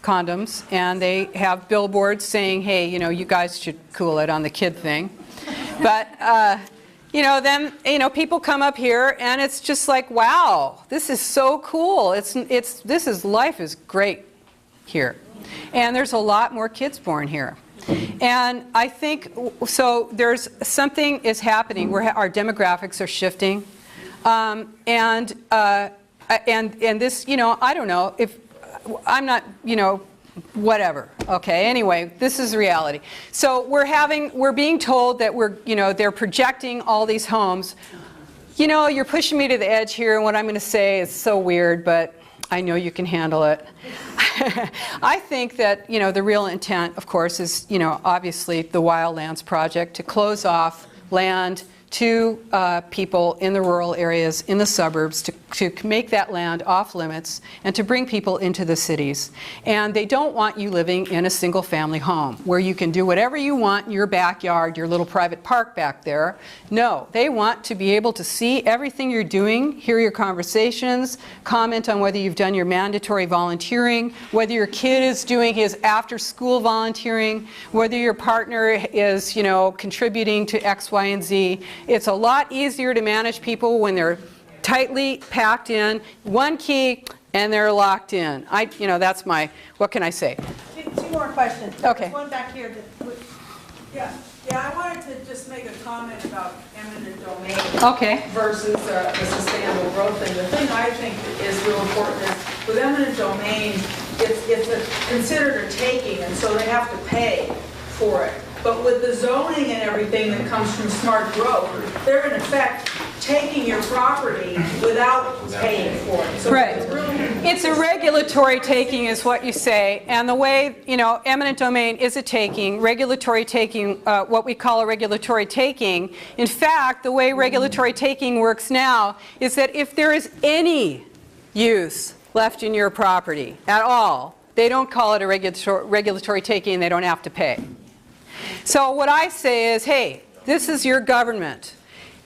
Speaker 2: condoms, and they have billboards saying, hey, you guys should cool it on the kid thing. But, then, people come up here, and it's just like, wow, this is so cool. Life is great here. And there's a lot more kids born here. And I think, so there's something is happening where our demographics are shifting. And this, I don't know, if I'm not, whatever. Okay, anyway, this is reality. So we're being told that they're projecting all these homes. You're pushing me to the edge here, and what I'm going to say is so weird, but I know you can handle it. I think that, the real intent, of course, is, obviously the Wildlands project to close off land to people in the rural areas, in the suburbs, to make that land off limits and to bring people into the cities. And they don't want you living in a single family home where you can do whatever you want in your backyard, your little private park back there. No, they want to be able to see everything you're doing, hear your conversations, comment on whether you've done your mandatory volunteering, whether your kid is doing his after-school volunteering, whether your partner is, contributing to X, Y, and Z. It's a lot easier to manage people when they're tightly packed in, one key, and they're locked in. That's what can I say?
Speaker 1: Two more questions.
Speaker 2: Okay.
Speaker 1: There's one back here.
Speaker 13: Yeah, I wanted to just make a comment about eminent domain.
Speaker 2: Okay.
Speaker 13: Versus the sustainable growth thing. The thing I think is real important is with eminent domain, it's considered a taking, and so they have to pay for it. But with the zoning and everything that comes from smart growth, they're in effect taking your property without paying for it. So
Speaker 2: right.
Speaker 13: It's
Speaker 2: a regulatory taking is what you say. And the way, eminent domain is a taking, regulatory taking, what we call a regulatory taking. In fact, the way regulatory taking works now is that if there is any use left in your property at all, they don't call it a regulatory taking and they don't have to pay. So what I say is, hey, this is your government.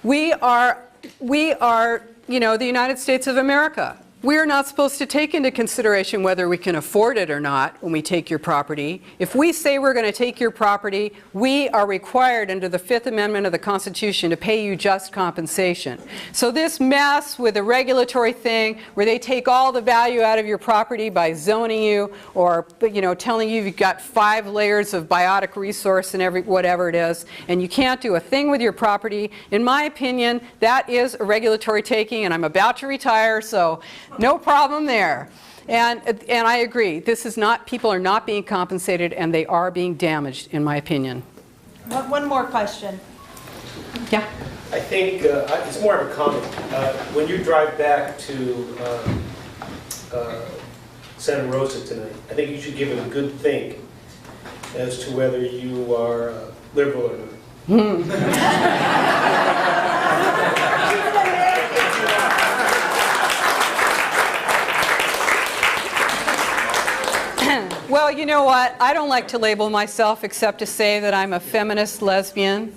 Speaker 2: We are, the United States of America. We are not supposed to take into consideration whether we can afford it or not when we take your property. If we say we're going to take your property, we are required under the Fifth Amendment of the Constitution to pay you just compensation. So this mess with the regulatory thing where they take all the value out of your property by zoning you or telling you you've got 5 layers of biotic resource and whatever it is, and you can't do a thing with your property, in my opinion, that is a regulatory taking, and I'm about to retire, so no problem there. And I agree. This is not, people are not being compensated and they are being damaged, in my opinion.
Speaker 1: One more question.
Speaker 2: Yeah.
Speaker 14: I think it's more of a comment. When you drive back to Santa Rosa tonight, I think you should give it a good think as to whether you are liberal or not.
Speaker 2: Well, you know what? I don't like to label myself except to say that I'm a feminist lesbian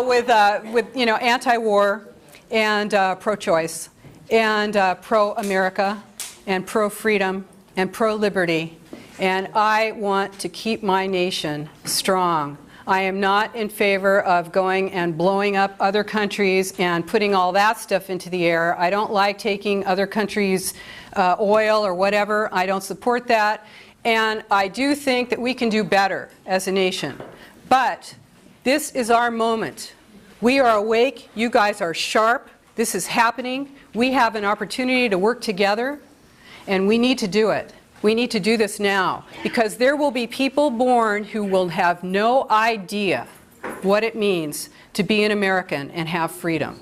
Speaker 2: with anti-war and pro-choice and pro-America and pro-freedom and pro-liberty. And I want to keep my nation strong. I am not in favor of going and blowing up other countries and putting all that stuff into the air. I don't like taking other countries' oil or whatever. I don't support that. And I do think that we can do better as a nation. But this is our moment. We are awake. You guys are sharp. This is happening. We have an opportunity to work together, and we need to do it. We need to do this now, because there will be people born who will have no idea what it means to be an American and have freedom.